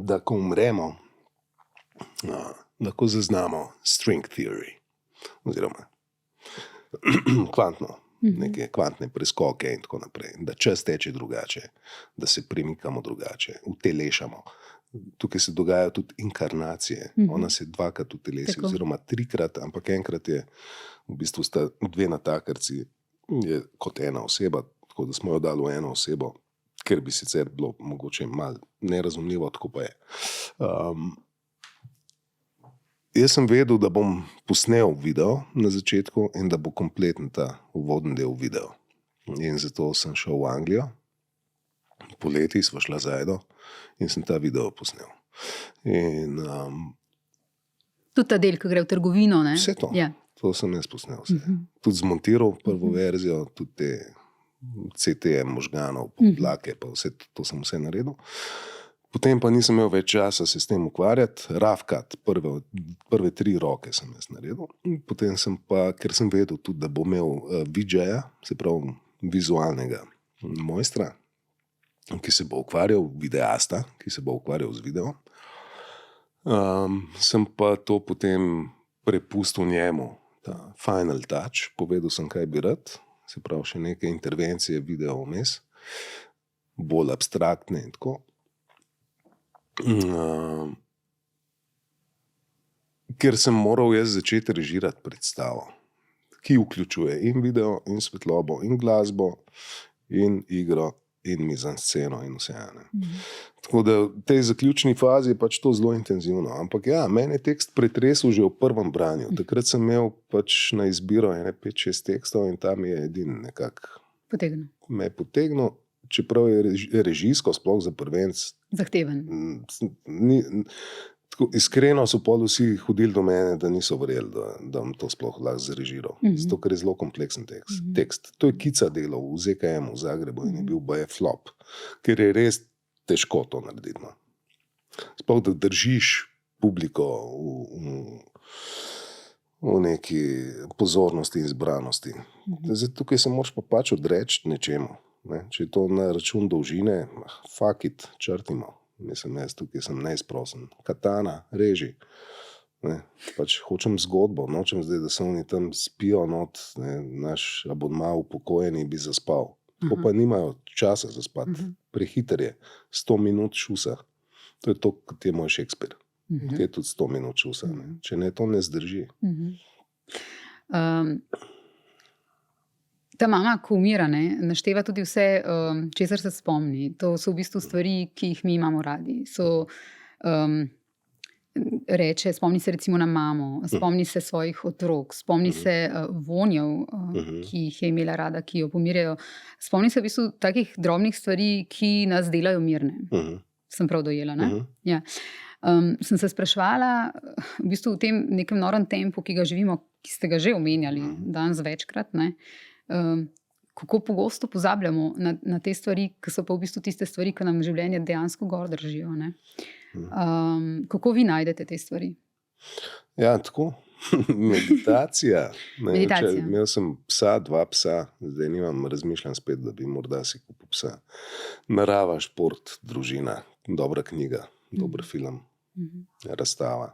da ko umremo, lahko zaznamo string theory, oziroma kvantno, neke kvantne preskoke in tako naprej, da čas teče drugače, da se premikamo drugače, utelešamo. Tukaj se dogajajo tudi inkarnacije. Ona se 2krat utelesi, oziroma 3krat, ampak enkrat je, v bistvu sta 2 natakarci, je kot ena oseba, tako da smo jo dali v eno osebo, ker bi sicer bilo mogoče malo nerazumljivo, tako pa je. Jaz sem vedel, da bom posnel video na začetku in da bo kompleten ta uvodni del video. In zato sem šel v Anglijo, poleti sva šla zajedno in sem ta video posnel. In, tudi ta del, ki gre v trgovino, ne? Vse to. Ja. To sem jaz posnel. Tudi zmontiral prvo verzijo, tudi te CTM možganov, podlake, pa vse, to sem vse naredil. Potem pa nisem imel več časa se s tem ukvarjati. Rough cut, prve 3 roke sem jaz naredil. Potem sem pa, ker sem vedel tudi, da bo imel VJ-ja, se pravi vizualnega mojstra, ki se bo ukvarjal, videasta, ki se bo ukvarjal z videom, sem pa to potem prepustil njemu, ta final touch, povedal sem, kaj bi rad, se pravi še neke intervencije video vmes, bolj abstraktne in tako. Ker sem moral jaz začeti režirati predstavo, ki vključuje in video, in svetlobo, in glasbo, in igro, in mizansceno, in vse. Tako da v tej zaključni fazi je pač to zelo intenzivno. Ampak ja, mene je tekst pretresel že v prvem branju. Takrat sem imel pač na izbiro 5-6 tekstov in tam je edin nekako me potegnil. Čeprav je režijsko, sploh za prvenc, zahteven. Iskreno so pol vsi hodili do mene, da niso verjeli, da bom to sploh lahko zarežiral. Zato, ker je zelo kompleksen tekst. To je Kica delal v ZKM v Zagrebu in je bil baje flop, ker je res težko to narediti. No. Sploh, da držiš publiko v neki pozornosti in zbranosti. Zdaj, tukaj se moraš pa pač odreči nečemu. Ne, če je to na račun dolžine, fuck it, črtimo. Mislim, jaz tukaj sem neizprosen. Katana, reži. Ne, pač hočem zgodbo, nočem zdaj, da se oni tam spijo not, ne, naš abonma upokojeni bi zaspal. Tako pa nimajo časa zaspati. Prehiter je. 100 minut šusa. To je to, kot je moj Shakespeare. To je tudi 100 minut šusa. Ne. Če ne, to ne zdrži. Ta mama, ko umira, ne, našteva tudi vse, česar se spomni. To so v bistvu stvari, ki jih mi imamo radi. Reče, spomni se recimo na mamo, spomni se svojih otrok, spomni se vonjev, ki jih je imela rada, ki jo pomirjajo. Spomni se v bistvu takih drobnih stvari, ki nas delajo mirne. Sem prav dojela, ne? Ja. Sem se spraševala, v bistvu v tem nekem norem tempu, ki ga živimo, ki ste ga že omenjali danes večkrat, ne? Kako pogosto pozabljamo na te stvari, ki so pa v bistvu tiste stvari, ki nam življenje dejansko gor držijo. Ne? Kako vi najdete te stvari? Ja, tako. Meditacija. Meditacija. Imel sem psa, 2 psa, zdaj nimam, razmišljam spet, da bi morda si kupil psa. Narava, šport, družina, dobra knjiga, dober film, razstava.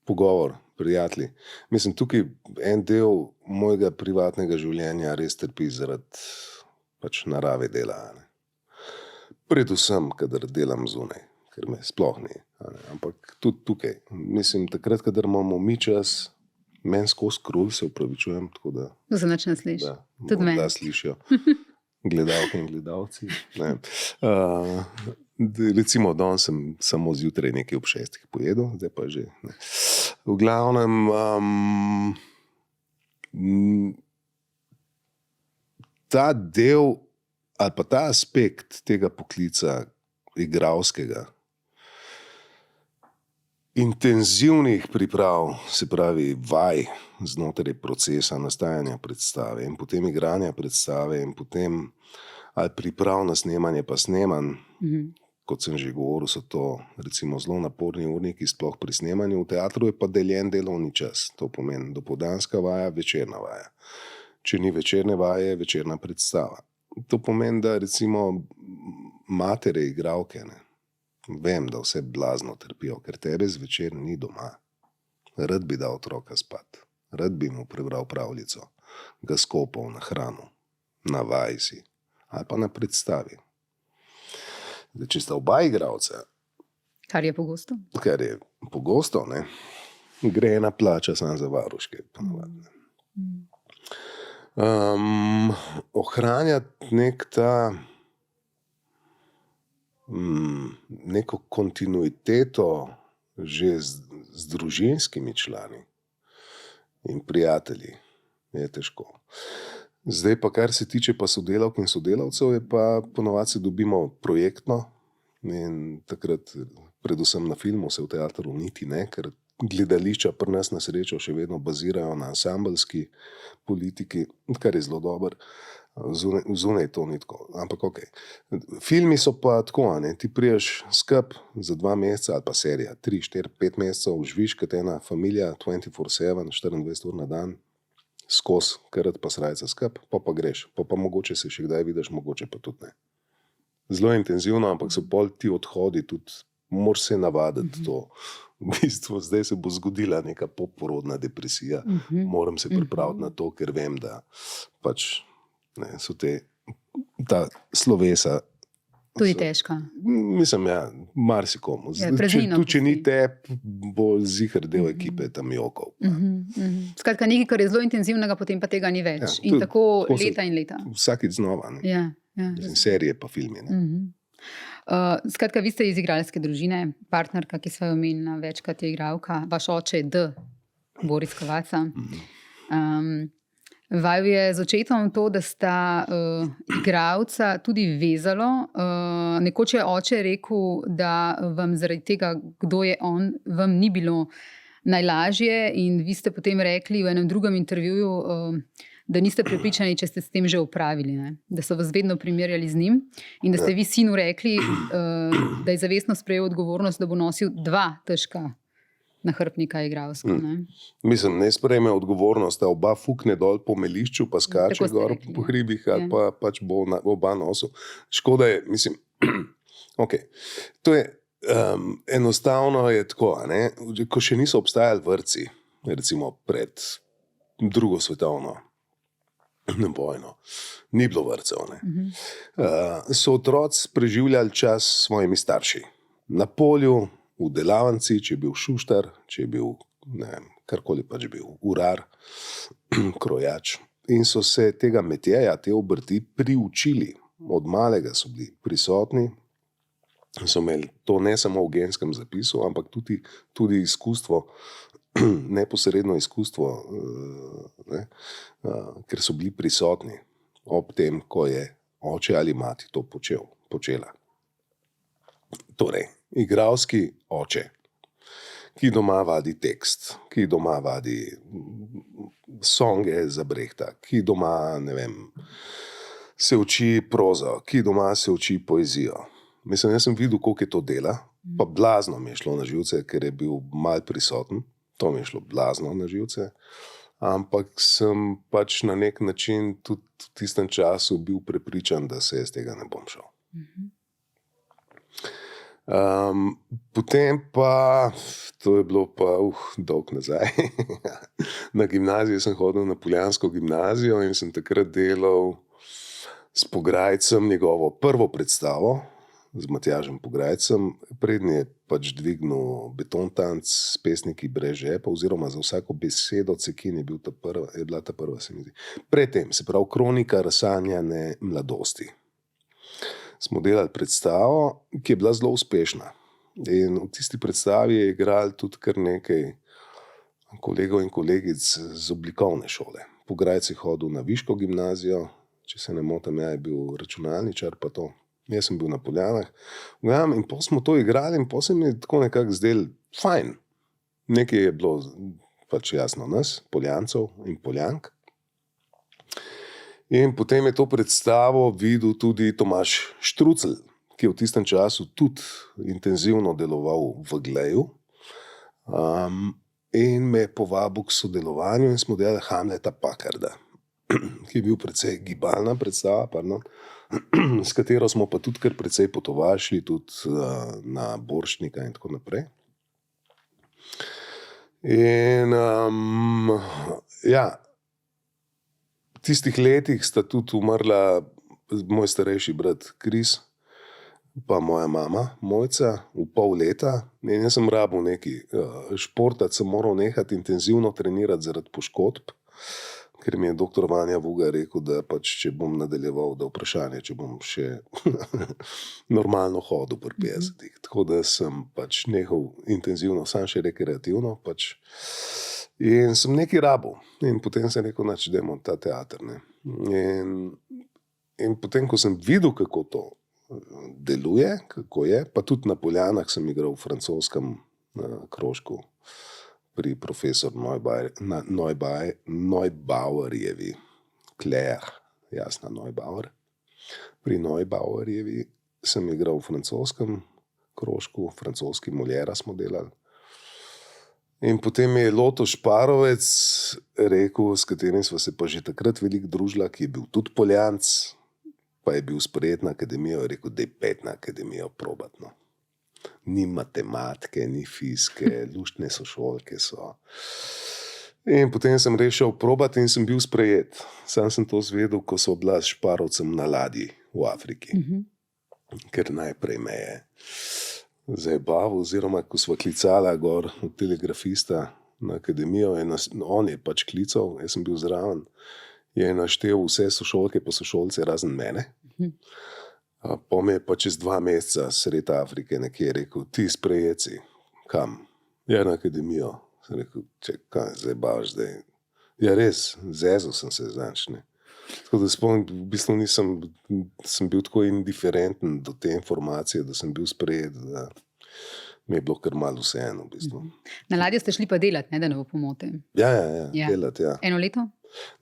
Pogovor, prijatelji. Mislim, tukaj en del mojega privatnega življenja res trpi zaradi pač narave dela. Ne. Predvsem, kadar delam zunaj, ker me sploh ni. Ampak tudi tukaj. Mislim, takrat, kadar imamo mi čas, meni skozi krulj, se upravičujem, tako da... To se nič ne sliši. Tudi meni. Da slišijo gledalke in gledalci. Ne. Recimo, danes sem samo zjutraj nekaj ob 6 pojedel, zdaj pa že ne. V glavnem ta del ali pa ta aspekt tega poklica igralskega intenzivnih priprav, se pravi vaj znotraj procesa nastajanja predstave in potem igranja predstave in potem ali priprav na snemanje pa snemanj, kot sem že govoril, so to recimo zelo naporni urniki, sploh pri snemanju. V teatru je pa deljen delovni čas, to pomeni dopoldanska vaja, večerna vaja. Če ni večerne vaje, večerna predstava. To pomeni, da recimo matere igralke, ne, vem, da vse blazno trpijo, ker tebe zvečer ni doma. Rad bi dal otroka spat, rad bi mu prebral pravljico, ga skopal na hrano, na vaji si ali pa na predstavi. Zdaj, če sta oba igralca, Kar je pogosto. ne, gre ena plača samo za varuške. Ohranjati neko kontinuiteto že z družinskimi člani in prijatelji je težko. Zdaj pa, kar se tiče pa sodelavk in sodelavcev, je pa ponovadi se dobimo projektno in takrat predvsem na filmu, se v teatru niti ne, ker gledališča pri nas na srečo še vedno bazirajo na ansambelski politiki, kar je zelo dober. Zunaj to ni tako, ampak okej. Filmi so pa tako, ne? Ti priješ skup za 2 meseca ali pa serija, 3, 4, 5 mesecev, živiš kot ena familija 24/7, 24 ur na dan, skozi, krat pa srajca skup, pa greš, pa mogoče se še kdaj vidiš, mogoče pa tudi ne. Zelo intenzivno, ampak so pol ti odhodi tudi, moraš se navaditi to. V bistvu zdaj se bo zgodila neka poporodna depresija, moram se pripraviti na to, ker vem, da pač ne, so ta slovesa Tudi težka. Mislim, ja, marsikomu. Če ni tep, bo ziher del ekipe tam jokov. Skratka, nekaj, kar je zelo intenzivnega, potem pa tega ni več. Ja, in tako leta in leta. Vsakič znova. Ja, serije pa filmi. Skratka, vi ste iz igralske družine, partnerka, ki sva jo omenila, večkrat je igralka, vaš oče je D. Boris Kovaca. Vaju je z očetom to, da sta igralca tudi vezalo. Nekoč je oče rekel, da vam zaradi tega, kdo je on, vam ni bilo najlažje in vi ste potem rekli v enem drugem intervjuju, da niste prepričani, če ste s tem že opravili, ne? Da so vas vedno primerjali z njim in da ste vi sinu rekli, da je zavestno sprejel odgovornost, da bo nosil 2 težka nahrbnika igralska. Mislim, ne sprejme odgovornost, da oba fukne dol po melišču, pa skače gor po hribih, ali pa pač bo oba nosil. Škoda je, mislim, okay. To je enostavno je tako, ne? Ko še niso obstajali vrtci, recimo pred 2. svetovno vojno, ni bilo vrtcev, ne? So otroci preživljali čas s svojimi starši. Na polju, v delavnici, če je bil šuštar, če je bil, ne vem, karkoli pač bil, urar, krojač. In so se tega metjeja, te obrti priučili. Od malega so bili prisotni, so imeli to ne samo v genskem zapisu, ampak tudi izkustvo, neposredno izkustvo, ne, ker so bili prisotni ob tem, ko je oče ali mati to počela. Torej, igralski oče, ki doma vadi tekst, ki doma vadi songe za Brehta, ki doma, ne vem, se uči prozo, ki doma se uči poezijo. Mislim, jaz sem videl, koliko je to dela, pa blazno mi je šlo na živce, ker je bil mal prisoten, to mi je šlo blazno na živce, ampak sem pač na nek način tudi v tistem času bil prepričan, da se jaz tega ne bom šel. Potem pa, to je bilo pa dolg nazaj, na gimnaziji sem hodil na Poljansko gimnazijo in sem takrat delal s Pograjcem njegovo prvo predstavo, z Matjažem Pograjcem, prednji je pač dvignil Betontanc s pesniki brez žepa, oziroma za vsako besedo Cekin je bila ta prva, se mi zdi. Predtem, se pravi, kronika razsanjane mladosti. Smo delali predstavo, ki je bila zelo uspešna. In v tisti predstavi je igral tudi kar nekaj kolegov in kolegic z oblikovne šole. Pograjec je hodil na Viško gimnazijo, če se ne motim, je bil računalničar, pa to. Jaz sem bil na Poljanah. In potem smo to igrali in potem se mi je tako nekako zdel fajn. nekaj je bilo pač jasno nas, Poljancev in Poljank. In potem je to predstavo videl tudi Tomaž Štrucelj, ki je v tistem času tudi intenzivno deloval v Gleju. In me je povabil k sodelovanju in smo delali Hamleta Packarda, ki je bil precej gibalna predstava, s katero smo pa tudi kar precej potovali, tudi na Borštnika in tako naprej. In v tistih letih sta tudi umrla moj starejši brat Kris, pa moja mama Mojca v pol leta. In jaz sem rabil nekaj športati, sem moral nehati intenzivno trenirati zaradi poškodb, ker mi je doktor Vanja Vuga rekel, da pač, če bom nadaljeval, da vprašanje, če bom še normalno hodil pri 50. Tako da sem pač nehal intenzivno, sam še rekreativno pač. In sem nekaj rabil. In potem sem rekel, dajmo ta teater. Ne. In potem, ko sem videl, kako to deluje, kako je, pa tudi na Poljanah sem igral v francoskem krožku pri profesor Neubauerjevi, Claire, Jasna Neubauer. Pri Neubauerjevi sem igral v francoskem krožku, francoski Moliera smo delali. In potem je Loto Šparovec rekel, s katerim sva se pa že takrat veliko družila, ki je bil tudi Poljanc, pa je bil sprejet na akademijo, je rekel, da je 5 na akademijo probatno. Ni matematike, ni fizike, luštne sošolke so. In potem sem rešil probati in sem bil sprejet. Sam sem to zvedel, ko so bila s Šparovcem na ladji v Afriki. Ker najprej me je zajebaval, oziroma ko sva klicala gor od telegrafista na akademijo, on je pač klical, jaz sem bil zraven, je naštel vse sošolke pa sošolce razen mene. Pa me je pa čez 2 meseca sred Afrike nekje rekel, ti sprejeci, kam? Ja, na akademijo. Sem rekel, kaj zajebavaš zdaj? Ja, res, zezal sem se, znaš, ne. Tako da v bistvu sem bil tako indiferenten do te informacije, da sem bil sprejet, da mi je bilo kar malo vseeno, v bistvu. Na ladjo ste šli pa delati, ne, da ne bo pomote? Ja, delati, ja. 1 leto?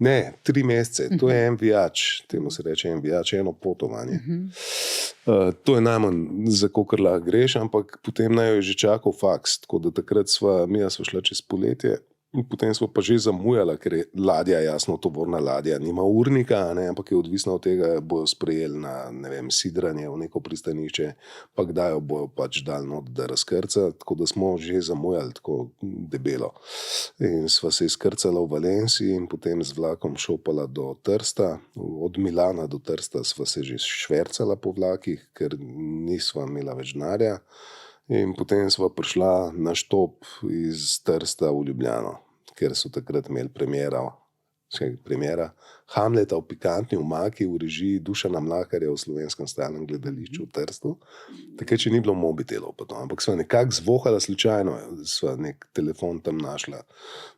Ne, 3 mesece. To je en vijač, temu se reče en vijač, eno potovanje. To je najmanj, za kolikor lahko greš, ampak potem naj jo je že čakal faks, tako da takrat sva šla čez poletje. In potem smo pa že zamujala, ker je ladja, jasno, tovorna ladja, nima urnika, ne, ampak je odvisno od tega, bojo sprejeli na, ne vem, sidranje v neko pristanišče, pa kdaj jo bojo pač dali not, da razkrca, tako da smo že zamujali tako debelo. In sva se izkrcala v Valenciji in potem z vlakom šopala do Trsta. Od Milana do Trsta sva se že švercala po vlakih, ker nisva imela več denarja. In potem sva prišla na štop iz Trsta v Ljubljano, ker so takrat imeli premiera Hamleta v pikantni omaki v režiji Dušana Mlakarja v Slovenskem stalnem gledališču v Trstu. Takrat še ni bilo mobitelov pa to, ampak sva nekako zvohala slučajno, sva nek telefon tam našla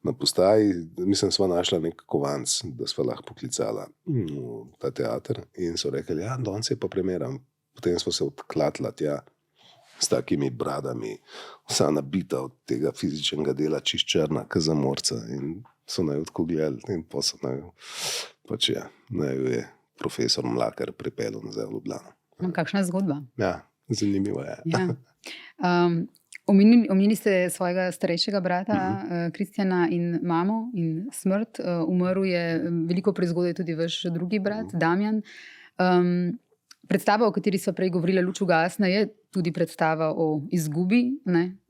na postaji, mislim, sva našla nek kovanc, da sva lahko poklicala ta teater in so rekli, ja, danes je pa premiera. Potem sva se odklatila tja s takimi bradami, vsa nabita od tega fizičnega dela, čist črna, kazamorca, in so naj tako gledali in pa so naj je profesor Mlakar pripeljal nazaj v Ljubljano. Kakšna zgodba? Ja, zanimivo je. Ja. Omenili ste svojega starejšega brata Kristjana in mamo in smrt. Umrl je veliko prezgodaj tudi vaš drugi brat, Damjan. Predstava, o kateri sva prej govorila, Luč ugasne, je tudi predstava o izgubi, ne?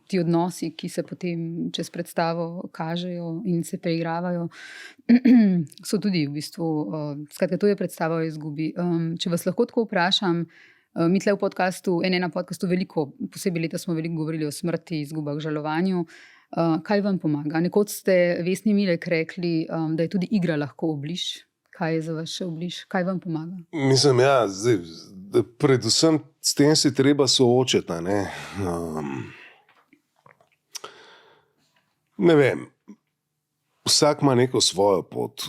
Ti odnosi, ki se potem čez predstavo kažejo in se preigravajo, so tudi v bistvu, skratka, to je predstava o izgubi. Če vas lahko tako vprašam, mi tle v podcastu, na podcastu veliko, posebej leta smo veliko govorili o smrti, izgubah, žalovanju. Kaj vam pomaga? Nekoč ste Vesni Milek rekli, da je tudi igra lahko obliž. Kaj je za vas še obliž? Kaj vam pomaga? Mislim, ja, zdaj, predvsem s tem se treba soočiti, ne. Ne vem, vsak ima neko svojo pot,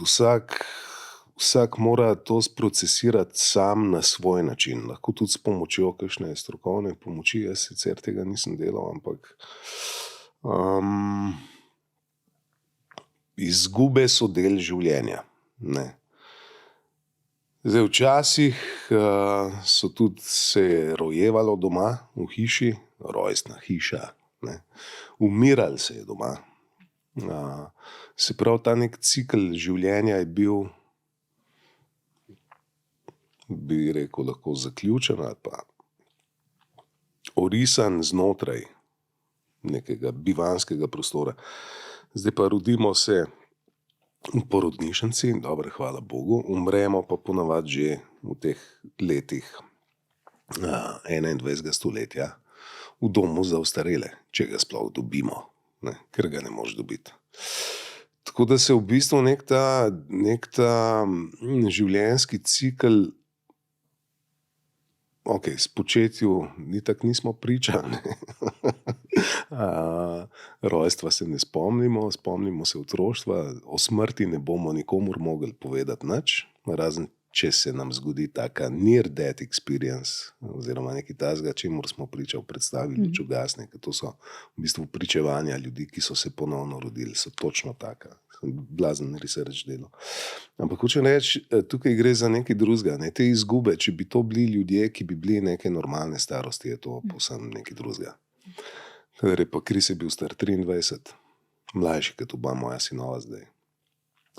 vsak mora to sprocesirati sam na svoj način. Lahko tudi s pomočjo kakšne strokovne pomoči. Jaz sicer tega nisem delal, ampak izgube so del življenja. Ne. Zdaj, včasih so tudi se rojevalo doma v hiši, rojstna hiša, ne. Umirali se je doma. Se pravi, ta nek cikel življenja je bil, bi rekel, lahko zaključen ali pa orisan znotraj nekega bivanskega prostora. Zdaj pa rodimo se v porodnišnici, dobro, hvala Bogu, umremo pa ponavadi že v teh letih 21. stoletja v domu za ostarele, če ga sploh dobimo, ne, ker ga ne moš dobiti. Tako da se v bistvu nek ta življenjski cikel, spočetju itak nismo pričali. Rojstva se ne spomnimo, spomnimo se otroštva, o smrti ne bomo nikomur mogli povedati nič, razen če se nam zgodi taka near death experience oziroma nekaj takega, čemur smo priča v predstavi Luč ugasne, ker to so v bistvu pričevanja ljudi, ki so se ponovno rodili, so točno taka. Blazen research delo. Ampak hočem reči, tukaj gre za nekaj drugega, ne? Te izgube, če bi to bili ljudje, ki bi bili neke normalne starosti, je to povsem nekaj drugega. Kadar je pa Kris je bil star 23, mlajši kot oba moja sinova zdaj.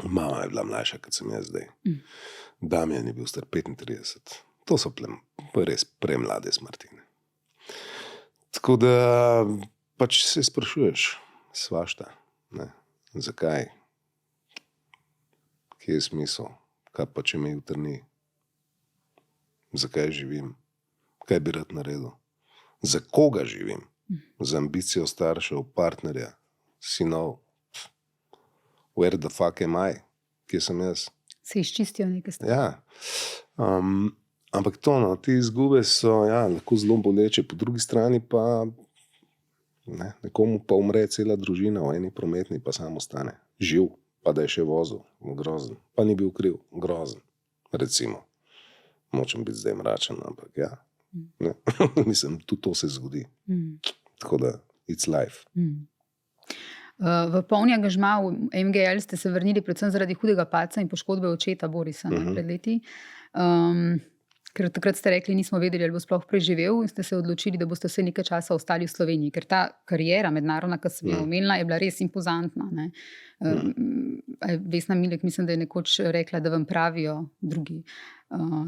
Mama je bila mlajša, kot sem jaz zdaj. Damjan je bil star 35. To so res premlade smrti. Tako da pač se sprašuješ svašta, ne? Zakaj? Kje je smisel? Kaj pa če me jutri ni? Zakaj živim? Kaj bi rad naredil? Za koga živim? Za ambicijo staršev, partnerja, sinov? Where the fuck am I? Kje sem jaz? Se izčistijo neke stvari. Ja. Ampak to, no, te izgube so lahko zelo boleče. Po drugi strani pa nekomu pa umre cela družina, v eni prometni pa samo ostane živ, pa da je še vozil, grozen. Pa ni bil kriv, grozen. Recimo. Močem biti zdaj mračen, ampak ne. Mislim, tudi to se zgodi. Tako da, it's life. V polni angažma v MGL ste se vrnili predvsem zaradi hudega padca in poškodbe očeta Borisa pred leti. Ker takrat ste rekli, nismo vedeli, ali bo sploh preživel, in ste se odločili, da boste vse nekaj časa ostali v Sloveniji. Ker ta kariera mednarodna, ki sem jo omenila, je bila res impozantna. Ne? Vesna Milek, mislim, da je nekoč rekla, da vam pravijo drugi,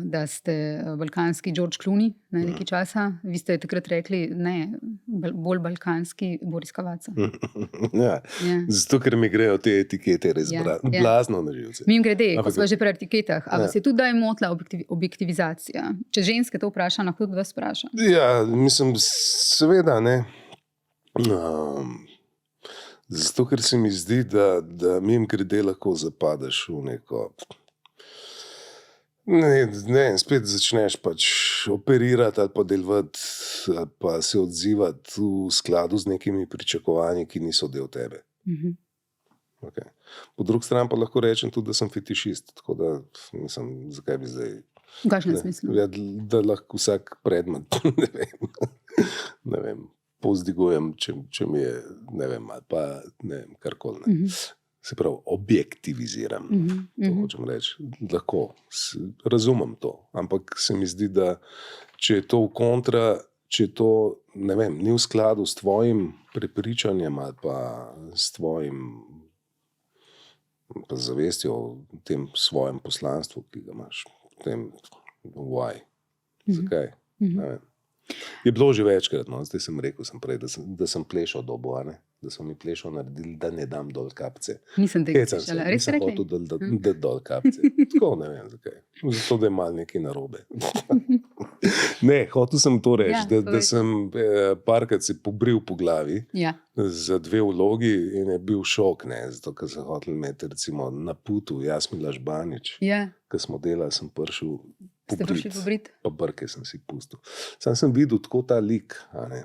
da ste balkanski George Clooney nekaj časa. Vi ste takrat rekli, ne, bolj balkanski Boris Cavazza. Zato, ker mi grejo te etikete res blazno na živce. Mimogrede, ko smo že pri etiketah, a vas je tudi daj motila objektivizacija? Če ženske to vpraša, lahko tudi vas vpraša. Ja, mislim, seveda, ne. Zato, ker se mi zdi, da mimogrede lahko zapadeš v neko... Ne, spet začneš pač operirati ali pa delovati ali pa se odzivati v skladu z nekimi pričakovanji, ki niso del tebe. Okay. Po drugi strani pa lahko rečem tudi, da sem fetišist, tako da mislim, zakaj bi zdaj... V kakšnem smislu? Da lahko vsak predmet, ne vem, povzdigujem, če mi je, ne vem, ali pa ne vem, karkoli. Se pravi, objektiviziram. To hočem reči. Lahko, razumem to. Ampak se mi zdi, da če je to v kontra, če to, ne vem, ni v skladu s tvojim prepričanjem ali pa s tvojim zavestjo v tem svojem poslanstvu, ki ga imaš, potem why? Zakaj? Ne vem. Je bilo že večkrat, no, zdaj sem rekel prej, da sem plešal dobo, ne? Da so mi plešo naredili, da ne dam dol kapce. Nisem tega slišala. Res rekli? Nisem hotel, da dol kapce. Tako, ne vem zakaj. Zato, da je malo nekaj narobe. Ne, hotel sem to reči, da sem parkrat se pobril po glavi za 2 vlogi in je bil šok, ne, zato, ker sem hotel imeti recimo na putu Jasmila Žbanič, ker smo delali, sem prišel Ste prišli pobrit? Pa brke sem si pustil. Sam sem videl tako ta lik, a ne.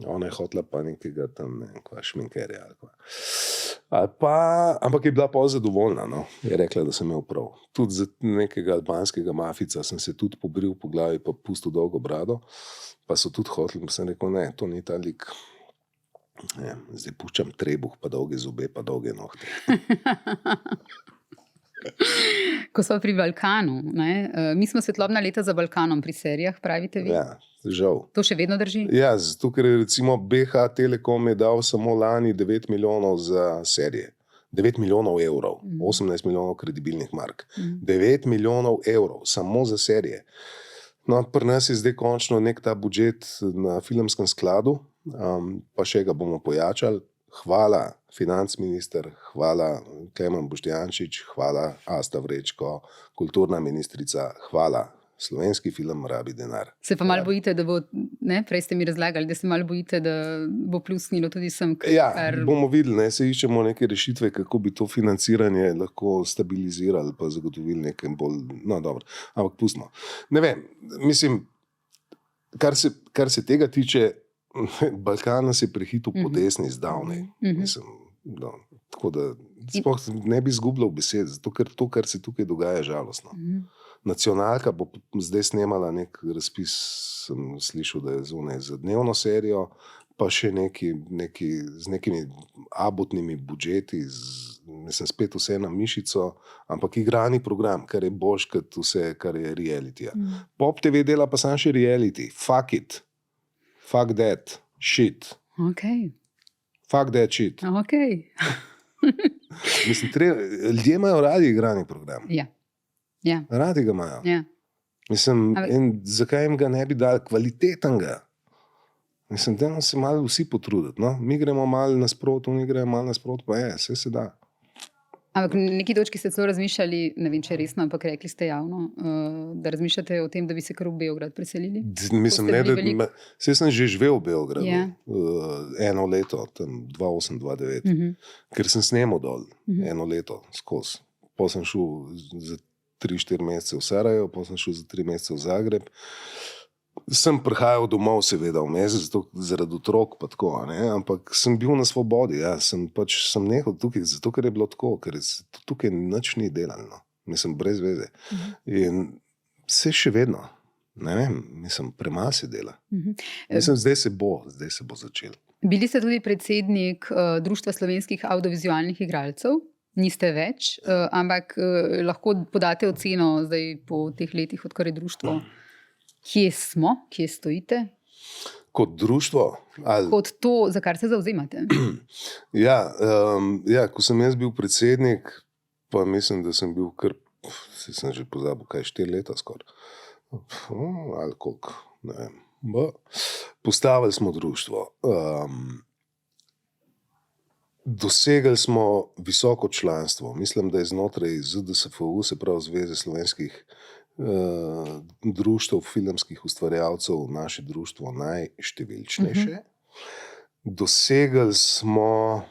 Ona je hotela pa nekega tam, ne vem, kva šminkerja ali kva. Ampak je bila pa zadovoljna, no. Je rekla, da sem imel prav. Tudi za nekega albanskega mafica sem se tudi pobril po glavi, pa pustil dolgo brado. Pa so tudi hoteli, pa sem rekel, ne, to ni ta lik. Ne, zdaj puščam trebuh, pa dolge zobe, pa dolge nohte. Ko smo pri Balkanu, ne? Mi smo svetlobna leta za Balkanom pri serijah, pravite vi? Ja, žal. To še vedno drži? Ja, zato ker recimo BH Telekom je dal samo lani 9 milijonov za serije. 9 milijonov evrov, 18 milijonov kredibilnih mark. 9 milijonov evrov samo za serije. No, pri nas je zdaj končno nek ta budžet na filmskem skladu, pa še ga bomo pojačali. Hvala, financminister, hvala, Klemen Boštjančič, hvala, Asta Vrečko, kulturna ministrica, hvala. Slovenski film rabi denar. Se pa malo bojite, da bo, ne, prej ste mi razlagali, da se malo bojite, da bo plusnilo tudi sem. Ja, bomo videli, ne, se iščemo neke rešitve, kako bi to financiranje lahko stabilizirali, pa zagotovili nekaj bolj, no dobro, ampak pustimo. Ne vem, mislim, kar se tega tiče, Balkan nas je prehitil po desni zdavnej. Mislim, no, tako da sploh ne bi izgubljal besed, zato ker to, kar se tukaj dogaja, je žalostno. Nacionalka bo zdaj snemala nek razpis, sem slišal, da je zunaj za dnevno serijo, pa še z nekimi abotnimi budžeti, mislim, spet vse na mišico, ampak igrani program, kar je boljš kot vse, kar je reality. Pop TV dela pa sam še reality. Fuck it. Fuck that shit. Okay. Fuck that shit. Okay. Mislim, ljudje imajo radi igrani program. Ja. Ja. Radi ga imajo. Ja. Mislim, in zakaj jim ga ne bi dali kvalitetnega? Mislim, da se malo vsi potruditi. No? Mi gremo malo nasprot, oni grejo malo nasprot, pa je, vse se da. Ampak na neki točki ste celo razmišljali, ne vem, če je resno, ampak rekli ste javno, da razmišljate o tem, da bi se kar v Beograd preselili? Mislim, ne, da sem že živel v Beogradu, eno leto, tam 2008-2009, ker sem snemal dol eno leto skozi. Potem sem šel za 3-4 mesece v Sarajevo, potem sem šel za 3 mesece v Zagreb. Sem prihajal domov, seveda, v mesec, zaradi otrok, pa tako, ne? Ampak sem bil na svobodi, ja. Sem nehal tukaj, zato ker je bilo tako, ker tukaj nič ni delano. Mislim, brez veze. In vse še vedno, ne vem, mislim, premalo se dela. Mislim, zdaj se bo začel. Bili ste tudi predsednik Društva slovenskih audiovizualnih igralcev, niste več, ampak lahko podate oceno zdaj po teh letih, odkar je društvo. Kje smo, kje stojite? Kot društvo? Kot to, za kar se zavzemate? Ja, ko sem jaz bil predsednik, pa mislim, da sem bil kar, sem že pozabil, kaj 4 leta skoraj. Ali koliko, ne vem. Postavili smo društvo. Dosegli smo visoko članstvo. Mislim, da je znotraj ZDSFU, se pravi Zveze slovenskih društev filmskih ustvarjalcev, naše društvo najštevilčnejše. Dosegli smo,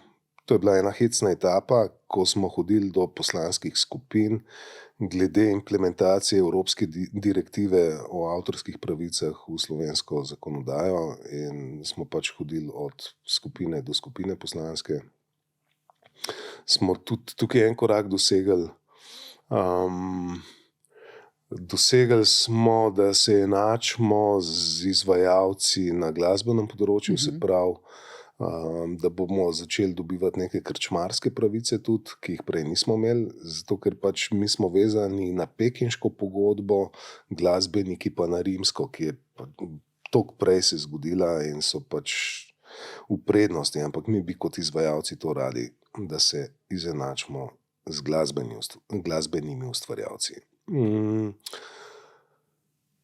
to je bila ena hecna etapa, ko smo hodili do poslanskih skupin glede implementacije Evropske direktive o avtorskih pravicah v slovensko zakonodajo in smo pač hodili od skupine do skupine poslanske. Smo tudi tukaj en korak dosegli. Dosegli smo, da se enačimo z izvajalci na glasbenem področju, se pravi, da bomo začeli dobivati neke krčmarske pravice tudi, ki jih prej nismo imeli, zato ker pač mi smo vezani na pekinško pogodbo, glasbeniki pa na rimsko, ki je toliko prej se zgodila in so pač v prednosti, ampak mi bi kot izvajalci to radi, da se izenačimo z glasbenimi ustvarjalci.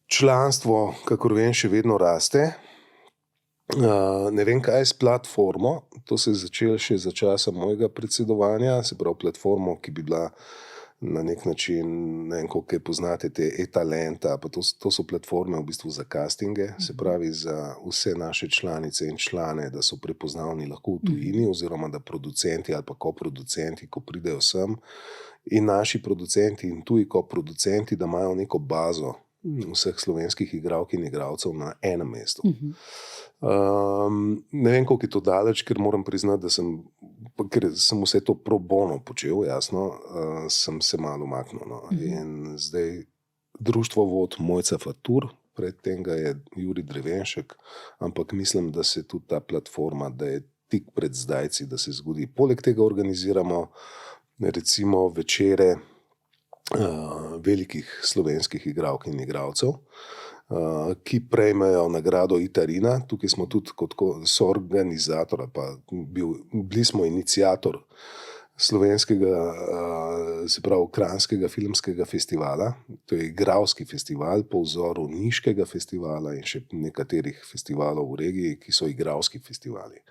Članstvo, kakor vem, še vedno raste. Ne vem, kaj je s platformo. To se je začelo še za časa mojega predsedovanja, se pravi platformo, ki bi bila na nek način, ne vem, koliko poznate te e-talenta, pa to so platforme v bistvu za castinge, se pravi za vse naše članice in člane, da so prepoznavni lahko v tujini, oziroma da producenti ali pa koproducenti, ko pridejo sem, in naši producenti in tuji koproducenti, da imajo neko bazo vseh slovenskih igralk in igralcev na enem mestu. Ne vem, koliko je to daleč, ker moram priznati, ker sem vse to pro bono počel, jasno, sem se malo umaknil. No. In zdaj društvo vod Mojca Fatur, predtem ga je Jurij Drevenšek, ampak mislim, da se tudi ta platforma, da je tik pred zdajci, da se zgodi. Poleg tega organiziramo recimo večere velikih slovenskih igralk in igralcev, ki prejmejo nagrado Itarina. Tukaj smo tudi kot soorganizator, pa bili smo iniciator slovenskega, se pravi Kranjskega filmskega festivala. To je igralski festival po vzoru Niškega festivala in še nekaterih festivalov v regiji, ki so igralski festivali.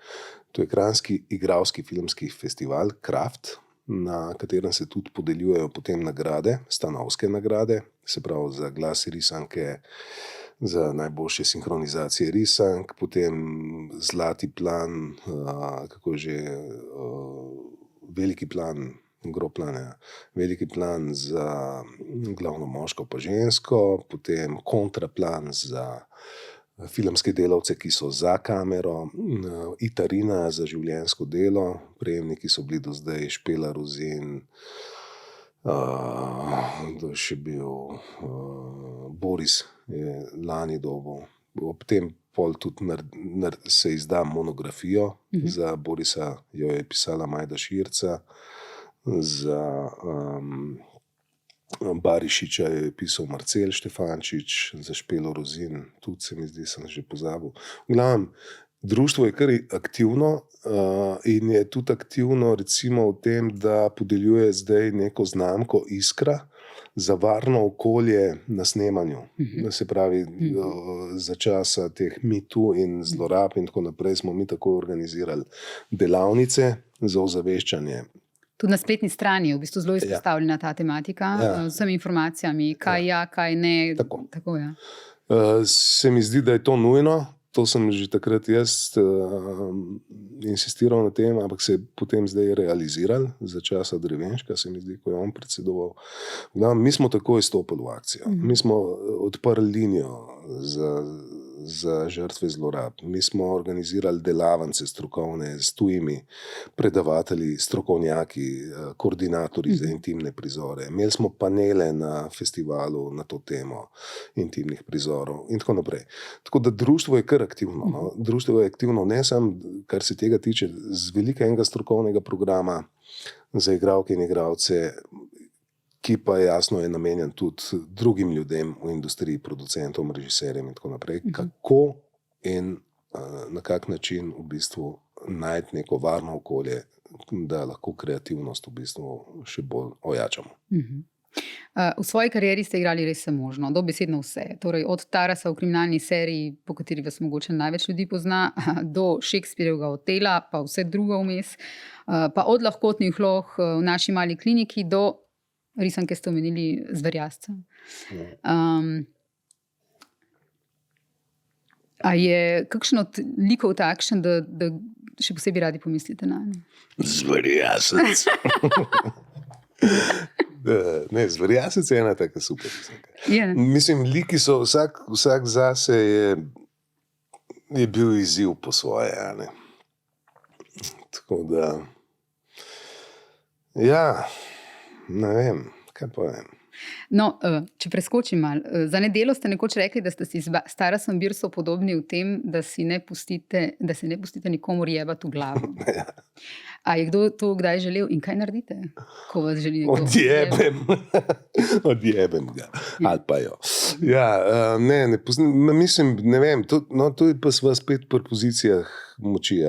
To je Kranjski igralski filmski festival Kraft, na katerem se tudi podeljujejo potem nagrade, stanovske nagrade, se pravi za glas risanke, za najboljše sinhronizacije risank, potem zlati plan, veliki plan, veliki plan za glavno moško pa žensko, potem kontraplan za filmske delavce, ki so za kamero, Itarina za življenjsko delo, prejemniki so bili do zdaj Špela Rozin, kdo je še bil, Boris je lani dobil, ob tem pol tudi se izda monografijo za Borisa, jo je pisala Majda Širca, za Barišiča je pisal Marcel Štefančič, za Špelo Rozin, tudi se mi zdi, sem že pozabil. V glavnem, društvo je kar aktivno in je tudi aktivno recimo v tem, da podeljuje zdaj neko znamko Iskra za varno okolje na snemanju. Se pravi, za časa teh MeToo in zlorab in tako naprej smo mi tako organizirali delavnice za ozaveščanje. Tudi na spletni strani je v bistvu zelo izpostavljena ta tematika, z vsemi informacijami, kaj kaj ne. Tako, ja. Se mi zdi, da je to nujno. To sem že takrat jaz insistiral na tem, ampak se je potem zdaj realiziral za časa Drevenška, se mi zdi, ko je on predsedoval. Mi smo takoj stopili v akcijo. Mi smo odprli linijo za žrtve zlorab. Mi smo organizirali delavnice strokovne s tujimi predavatelji, strokovnjaki, koordinatorji za intimne prizore. Imeli smo panele na festivalu na to temo intimnih prizorov in tako naprej. Tako da društvo je kar aktivno. No? Društvo je aktivno ne samo, kar se tega tiče, z velikega strokovnega programa za igralke in igralce, ki pa jasno je namenjen tudi drugim ljudem v industriji, producentom, režiserjem in tako naprej, kako in na kak način v bistvu najti neko varno okolje, da lahko kreativnost v bistvu še bolj ojačamo. V svoji karieri ste igrali res vse možno, dobesedno vse. Torej od Tarasa v kriminalni seriji, po kateri vas mogoče največ ljudi pozna, do Shakespearjevega Otela, pa vse drugo vmes, pa od lahkotnih vlog v Naši mali kliniki do risanke ste omenili Zverjasca. A je kakšen od likov takšen, da še posebej radi pomislite na nje? Zverjasec. Ne, Zverjasec je ena taka super risanka. Mislim, liki so, vsak zase je bil izziv po svoje. Ne? Tako da, ja, ne vem, kaj povem. No, če preskočim malo. Za Nedelo ste nekoč rekli, da ste si s Tarasom Birso podobni v tem, da se ne pustite nikomur jebati v glavo. A je kdo to kdaj želel in kaj naredite, ko vas želi nekdo? Odjebem ga. Ali pa jo. Ja, mislim, ne vem, to je pa sva spet pri pozicijah moči.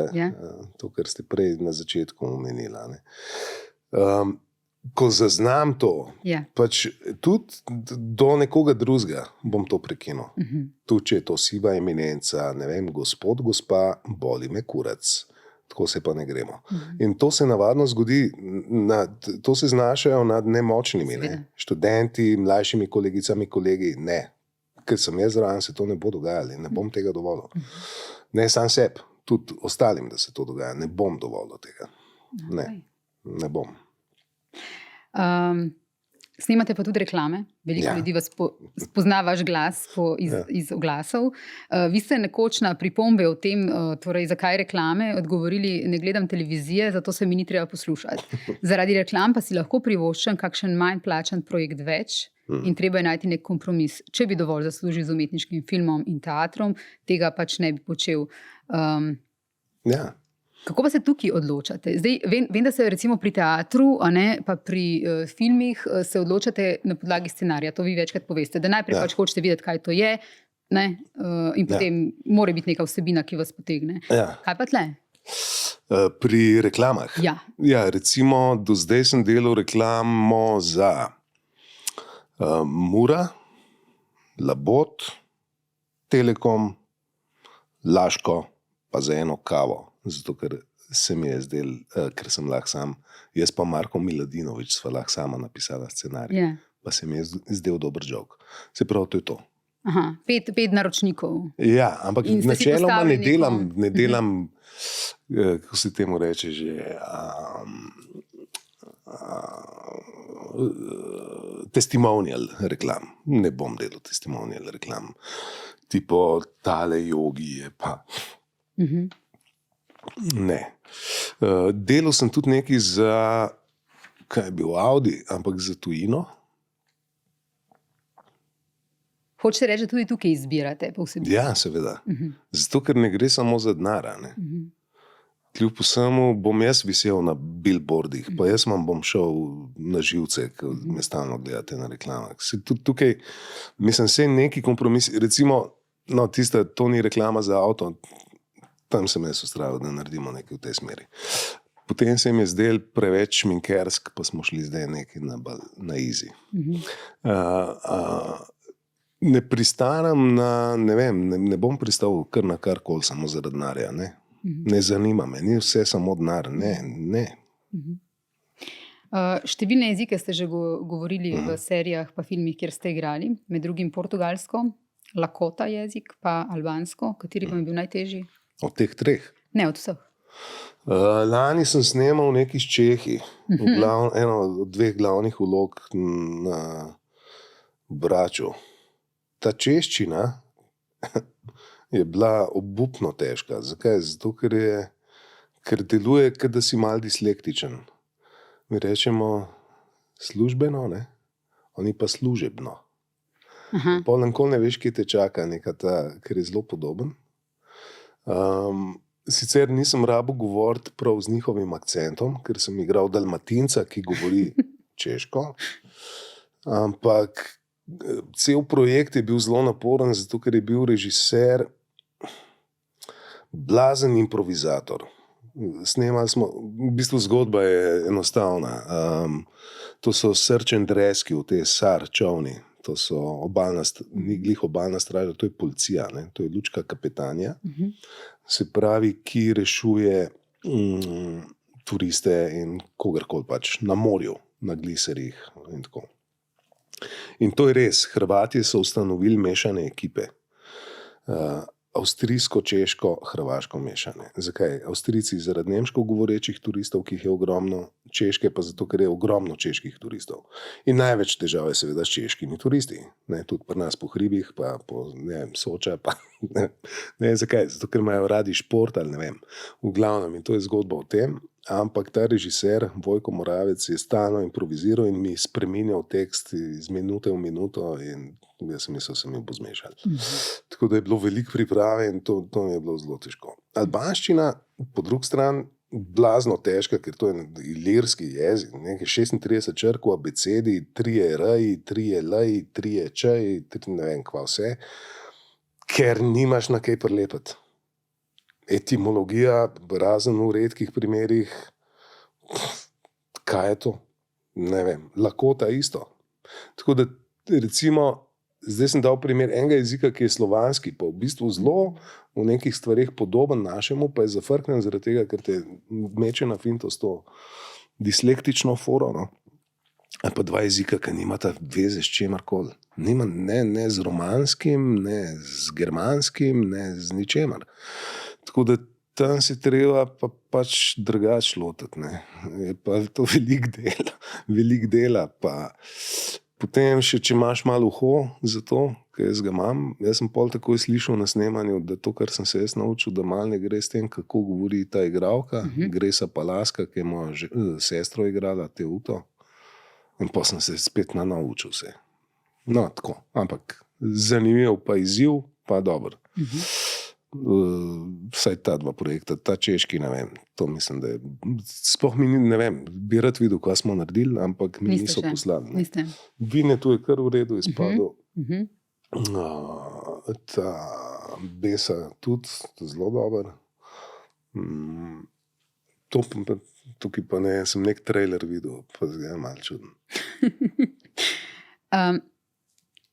To, kar ste prej na začetku omenila. Ko zaznam to, pač tudi do nekoga drugega bom to prekinil. Tudi, če je to siva eminenca, ne vem, gospod, gospa, boli me kurac. Tako se pa ne gremo. In to se navadno zgodi, to se znašajo nad nemočnimi, ne? Študenti, mlajšimi kolegicami, kolegi, ne. Ker sem jaz zraven, se to ne bo dogajalo, ne bom tega dovolil. Ne sam sebi, tudi ostalim, da se to dogaja, ne bom dovolil tega. Ne bom. Snemate pa tudi reklame. Veliko ljudi vas spozna vaš glas iz oglasov. Vi ste nekoč na pripombe o tem, torej zakaj reklame, odgovorili: ne gledam televizije, zato se mi ni treba poslušati. Zaradi reklam pa si lahko privoščim kakšen manj plačan projekt več in treba je najti nek kompromis. Če bi dovolj zaslužil z umetniškim filmom in teatrom, tega pač ne bi počel. Kako pa se tukaj odločate? Zdaj, vem, da se recimo pri teatru, pa pri filmih se odločate na podlagi scenarija. To vi večkrat poveste, da najprej pač hočete videti, kaj to je, in potem mora biti neka vsebina, ki vas potegne. Kaj pa tle? Pri reklamah? Recimo, do zdaj sem delal reklamo za Mura, Labot, Telekom, Laško, pa za eno kavo. Zato, ker se mi je zdel, ker sem lahko sam, jaz pa Marko Miladinovič sva lahko sama napisala scenarij. Pa se mi je zdel dober joke. Se pravi, to je to. Pet naročnikov. Ampak načeloma ne delam, kako se temu reče že, testimonial reklam. Ne bom delal testimonial reklam. Tipo tale jogi je pa... Ne. Delal sem tudi nekaj za, kaj je bil Audi, ampak za tujino. Hočete reči, da tudi tukaj izbirate povsebino? Ja, seveda. Zato, ker ne gre samo za denar. Kljub vsemu bom jaz visel na billboardih, pa jaz bom šel na živce, ko me stalno gledate na reklamah. Tudi tukaj, mislim, se neki kompromis, recimo, tista, to ni reklama za avto, tam sem jaz ustrajal, da naredimo nekaj v tej smeri. Potem se mi je zdel preveč šminkersk, pa smo šli zdaj nekaj na easy. Ne pristanem na, ne vem, ne bom pristal kar na karkoli samo zaradi denarja, ne. Ne zanima me, ni vse samo denar, ne. Številne jezike ste že govorili v serijah pa filmih, kjer ste igrali, med drugim portugalsko, lakota jezik, pa albansko. Kateri vam je bil najtežji? Od teh treh? Ne, od vseh. Lani sem snemal nekaj s Čehi. Eno od dveh glavnih vlog na Braču. Ta češčina je bila obupno težka. Zakaj? Zato, ker deluje, kot da si mal dislektičen. Mi rečemo službeno, ne? Oni pa služebno. Pol nikoli ne veš, kje te čaka neka ta, ker je zelo podoben. Sicer nisem rabil govoriti prav z njihovim akcentom, ker sem igral Dalmatinca, ki govori češko, ampak cel projekt je bil zelo naporen, zato ker je bil režiser blazen improvizator. Snemali smo, v bistvu zgodba je enostavna. To so search and rescue, te SAR čovni. To so ni glih obalna straža, to je policija, ne? To je lučka kapetanja. Se pravi, ki rešuje turiste in kogarkoli pač na morju, na gliserjih in tako. In to je res, Hrvatje so ustanovili mešane ekipe. Avstrijsko, češko, hrvaško mešane. Zakaj? Avstrijci zaradi nemško govorečih turistov, ki jih je ogromno, češke pa zato, ker je ogromno čeških turistov. In največ težav je seveda s češkimi turisti. Ne, tudi pri nas po hribih, pa po, ne vem, Soča, pa ne, zakaj? Zato, ker imajo radi šport ali ne vem. V glavnem, in to je zgodba o tem, ampak ta režiser, Vojko Moravec, je stalno improviziral in mi spreminjal tekst iz minute v minuto in jaz sem mislil, se mi bo zmešal. Tako da je bilo veliko priprave in to mi je bilo zelo težko. Albanščina, po drugi strani, blazno težka, ker to je ilirski jezik, nekaj 36 črk v abecedi, 3 r-ji, 3 l-ji, 3 č-ji, ne vem kva vse, ker nimaš na kaj prilepiti. Etimologija, razen v redkih primerih, kaj je to? Ne vem, lakota isto. Tako da, recimo, zdaj sem dal primer enega jezika, ki je slovanski, pa v bistvu zelo v nekih stvareh podoben našemu, pa je zafrknen zaradi tega, ker te meče na finto s to dislektično foro, no? Ali pa dva jezika, ki nimata veze s čemarkoli. Nima ne z romanskim, ne z germanskim, ne z ničemer. Tako da tam se treba pač drugače lotiti, ne. Je pa to veliko dela, pa potem še, če imaš malo uho za to, ker jaz ga imam, jaz sem pol takoj slišal na snemanju, da to, kar sem se jaz naučil, da malo ne gre s tem, kako govori ta igralka, Gresa Palaska, ki je moja sestro igrala Teuto, in pa sem se spet naučil vse. No, tako, ampak zanimiv pa izziv, pa dober. Vsaj ta dva projekta, ta češki, ne vem, to mislim, da je sploh mi, ne vem, bi rad videl, kaj smo naredili, ampak mi niso poslali. Vine tu je kar v redu izpadel. Ta Besa tudi zelo dober. Tukaj pa ne, sem nek trailer videl, pa zdaj je malo čuden.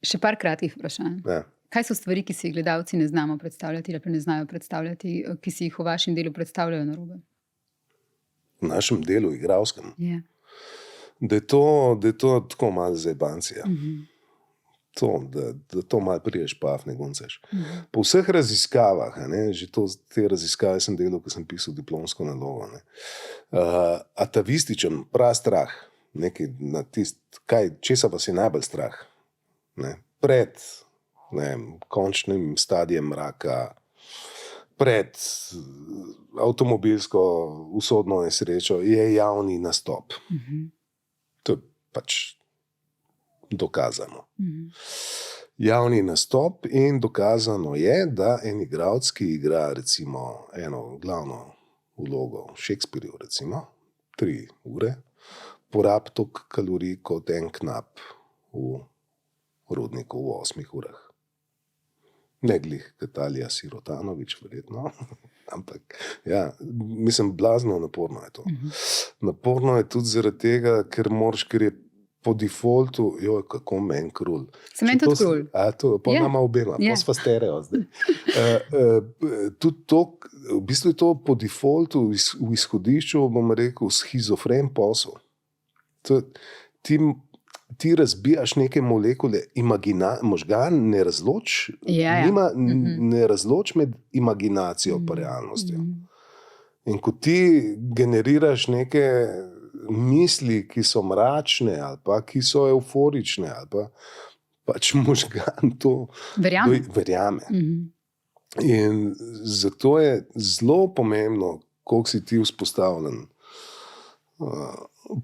Še par kratkih vprašanj. Ja. Kaj so stvari, ki si jih gledalci ne znamo predstavljati ali pa ne znajo predstavljati, ki si jih v vašem delu predstavljajo narobe? V našem delu, igralskem? Ja. Da je to tako malo zajebancija. To, da to malo priješ paf, ne gunceš. Po vseh raziskavah, že te raziskave sem delal, ko sem pisal diplomsko nalogo, atavističen, prastrah, nekaj na česa pa si najbolj strah, pred končnim stadijem mraka, pred avtomobilsko usodno nesrečo je javni nastop. To je pač dokazano. Javni nastop in dokazano je, da en igralec, ki igra recimo eno glavno vlogo v Shakespearju, recimo 3 ure, porabi toliko kalorij kot en knap v Rudniku v 8 urah. Ne glih Katalija Sirotanovič, verjetno, ampak ja, mislim, blazno naporno je to. Naporno je tudi zaradi tega, ker je po defaultu, kako men krul. Se meni tudi krul. Pa nama obema, pa sva stereo zdaj. Tudi to, v bistvu je to po defaultu v izhodišču, bom rekel, schizofren posel. Ti razbijaš neke molekule, možgan ne razloči, ne razloči med imaginacijo pa realnostjo. In ko ti generiraš neke misli, ki so mračne ali pa ki so euforične, ali pa pač možgan to verjame. In zato je zelo pomembno, koliko si ti vzpostavljen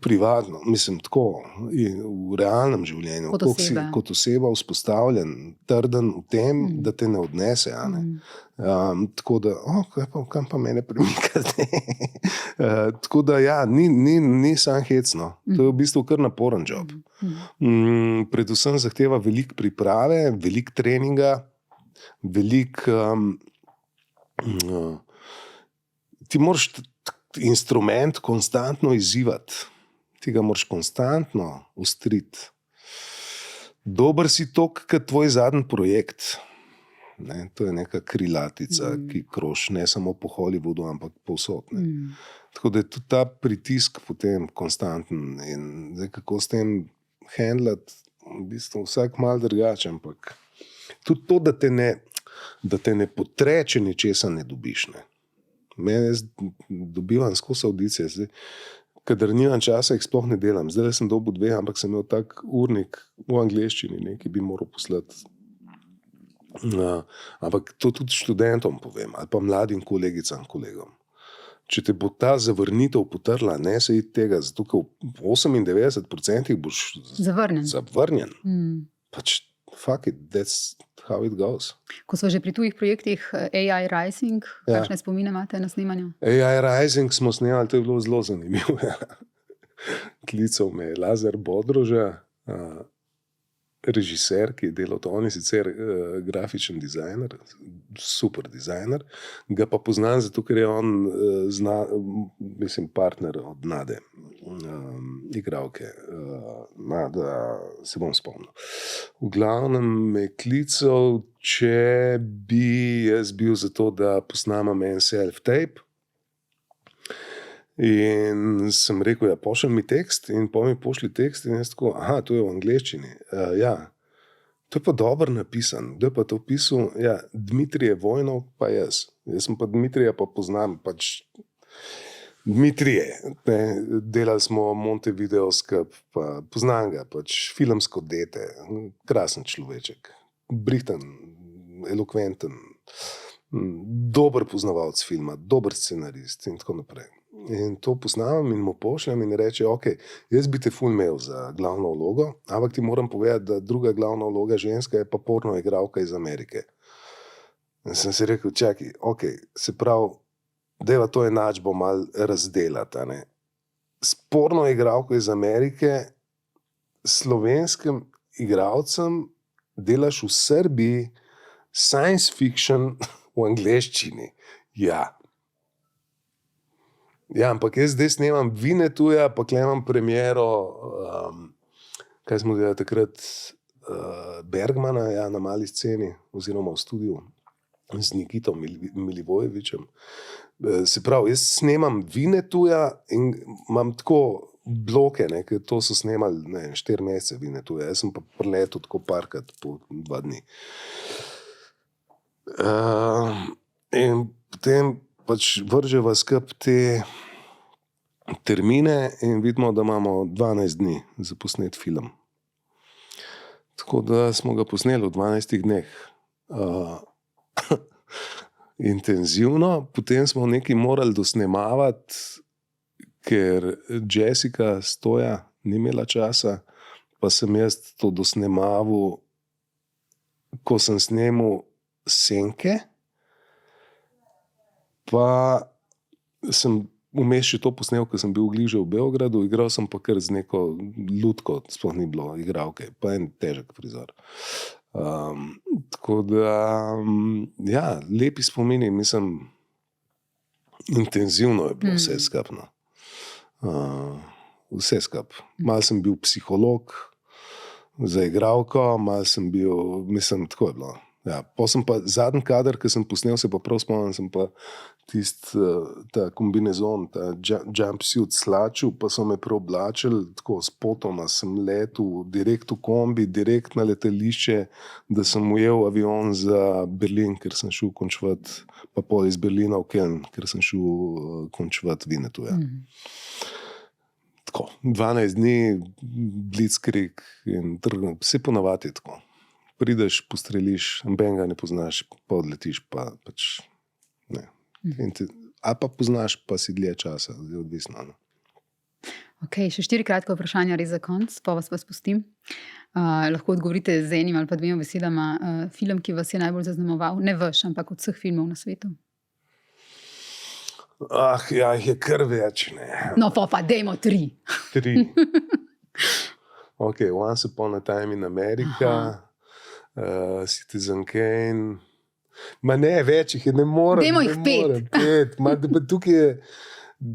privatno, mislim tako, v realnem življenju, koliko si kot oseba vzpostavljen, trden v tem, da te ne odnese. Tako da, kam pa mene premikate? Tako da, ja, ni sam hecno. To je v bistvu kar naporen job. Predvsem zahteva veliko priprave, veliko treninga, veliko ti moraš instrument konstantno izzivati. Ti ga moraš konstantno ostriti. Dober si tok, kot tvoj zadnji projekt. To je neka krilatica, ki kroži ne samo po Hollywoodu, ampak povsod. Tako da je tudi ta pritisk potem konstanten. In zdaj, kako s tem handlati, v bistvu vsak malo drugače, ampak tudi to, da te ne potre, če nečesa ne dobiš. Jaz dobivam skozi audicije, zdaj, kadar nimam časa, jih sploh ne delam. Zdaj sem dobil 2, ampak sem imel tak urnik v angleščini, ki bi moral poslati. Ampak to tudi študentom povem, ali pa mladim kolegicam, kolegom. Če te bo ta zavrnitev potrla, ne se iti tega, zato ker v 98% boš zavrnjen. Pač fuck it, that's how it goes. Ko smo že pri tujih projektih AI Rising, kakšne spomine imate na snemanju? AI Rising smo snemali, to je bilo zelo zanimivo. Klical me je Lazar Bodroža, režiser, ki je delal to. On je sicer grafičen dizajner, super dizajner. Ga pa poznam zato, ker je on partner od Nade, igralke. Nada, se bom spomnil. V glavnem me je klical, če bi jaz bil za to, da posnamem en self-tape. In sem rekel, pošlji mi tekst in mi pošli tekst in jaz tako, to je v angleščini. Ja, To je pa dobro napisan. Kdo je pa to pisal? Ja, Dmitrije Vojnov, pa jaz. Jaz sem pa Dmitrija pa poznam, pač Dmitrije. Ne, delali smo Montevideo skup, pa poznam ga, pač filmsko dete, krasen človeček, brihten, elokventen, dober poznavalec filma, dober scenarist in tako naprej. In to poznam in mu pošljem in reče, ok, jaz bi te ful imel za glavno vlogo, ampak ti moram povedati, da druga glavna vloga ženska je pa porno igralka iz Amerike. In sem si rekel, čakaj, ok, se pravi, deva to enačbo malo razdelati, a ne. S porno igralko iz Amerike, slovenskim igralcem delaš v Srbiji science fiction v angleščini. Ja. Ja, ampak jaz zdaj snemam Vinetuja, pa kle imam premiero, kaj smo delali takrat, Bergmana, ja, na mali sceni, oziroma v studiu z Nikitom Milivojevičem. Se pravi, jaz snemam Vinetuja in imam tako bloke, ne, ker to so snemali, ne, 4 mesece Vinetuja, jaz sem pa priletel tako parkrat po 2 dni. In potem pač vrževa skup te termine in vidimo, da imamo 12 dni za posnet film. Tako da smo ga posneli v 12 dneh. Intenzivno, potem smo nekaj morali dosnemavati, ker Jessica Stoja ni imela časa, pa sem jaz to dosnemaval, ko sem snemal Senke, pa sem vmes še to posnel, ker sem bil glih že v Beogradu, igral sem pa kar z neko lutko, sploh ni bilo igralke, pa en težek prizor. Tako da, ja, lepi spomini, mislim, intenzivno je bilo vse skupno. Vse skup. Malo sem bil psiholog za igralko, malo sem bil, mislim, tako je bilo. Ja, pa sem pa zadnji kader, ki sem posnel, se pa prav spomnim, sem pa ta kombinezon, ta jumpsuit slačil, pa so me preoblačili, tako s potoma sem letel direkt v kombi, direkt na letališče, da sem ujel avion za Berlin, ker sem šel končvat, pa pol iz Berlina v Köln, ker sem šel končvat Vinetuja. Tako, 12 dni, blitzkrieg in vse ponavadi je tako. Prideš, postreliš, ambenga ne poznaš, pa odletiš, pa pač ne. A pa poznaš, pa si dlje časa, zdaj odvisno. No. Ok, še 4 kratka vprašanja res za konc, pa vas spustim. Lahko odgovorite z enim ali pa 2 besedama. Film, ki vas je najbolj zaznamoval, ne vaš, ampak od vseh filmov na svetu. Ja, je kar več, ne. No, pa dejmo 3. 3. Ok, Once Upon a Time in America, Citizen Kane. Ma ne, več jih je, ne morem. Dajmo jih 5.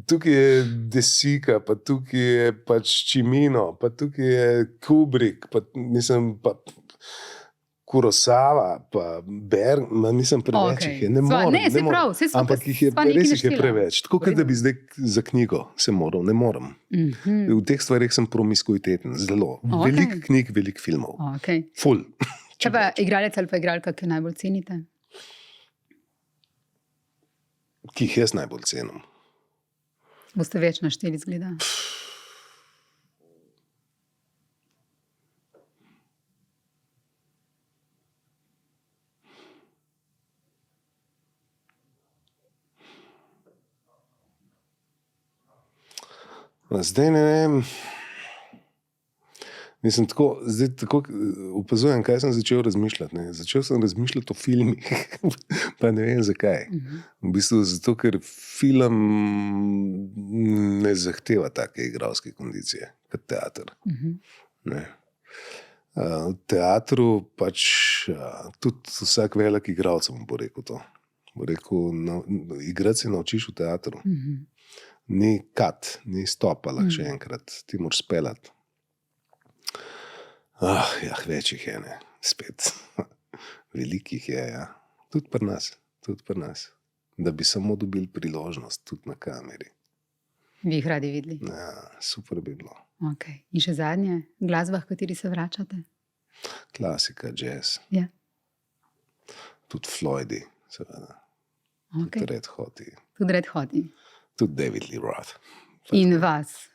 Tukaj je Desika, pa tukaj je pač Cimino, pa tukaj je Kubrick, pa mislim, pa Kurosawa, pa Bergman, mislim, preveč jih je, ne morem. Ne, se prav, ampak jih je, res jih je preveč. Tako, kot da bi zdaj za knjigo se moral, ne morem. V teh stvarih sem promiskuiteten, zelo. Veliko knjig, veliko filmov. Ful. Kaj pa igralec ali pa igralka, ki najbolj cenite? Ki jih jaz najbolj cenim. Boste več našteli, zgleda. Zdaj ne vem. Mislim, zdaj tako opazujem, kaj sem začel razmišljati. Ne. Začel sem razmišljati o filmih, pa ne vem zakaj. V bistvu zato, ker film ne zahteva take igralske kondicije kot teater. Ne. V teatru pač tudi vsak velik igralec bo rekel to. Bo rekel, igrati se naučiš v teatru. Ni cut, ni stopa, lahko še enkrat, ti moraš speljati. Več jih je, ne, spet. Velikih je, ja. Tudi pri nas. Da bi samo dobili priložnost, tudi na kameri. Bi jih radi videli? Ja, super bi bilo. Ok. In še zadnje, glasba, v kateri se vračate? Klasika, jazz. Ja. Tudi Floydi, seveda. Okay. Tudi Red Hoti. Tudi Red Hoti. Tudi David Lee Roth. In vas,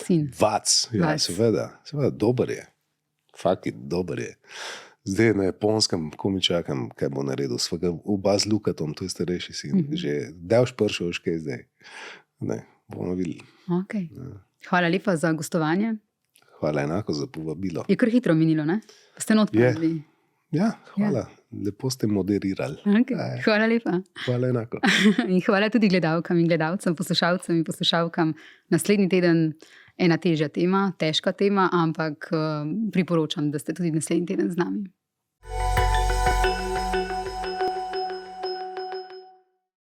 sin. Vac, ja, Vac. seveda, dober je. Fakt, dober je. Zdaj na Japonskem, ko mi čakam, kaj bo naredil. Svega oba z Lukatom, to je starejši sin. Že delš pršel, kaj zdaj. Ne, bomo videli. Okay. Hvala lepa za gostovanje. Hvala enako za povabilo. Je kar hitro minilo, ne? Pa ste not padli. Ja, hvala. Lepo ste moderirali. Okay. Hvala lepa. Hvala enako. In hvala tudi gledalkam in gledalcem, poslušalcem in poslušalkam. Naslednji teden ena težja tema, težka tema, ampak priporočam, da ste tudi naslednji teden z nami.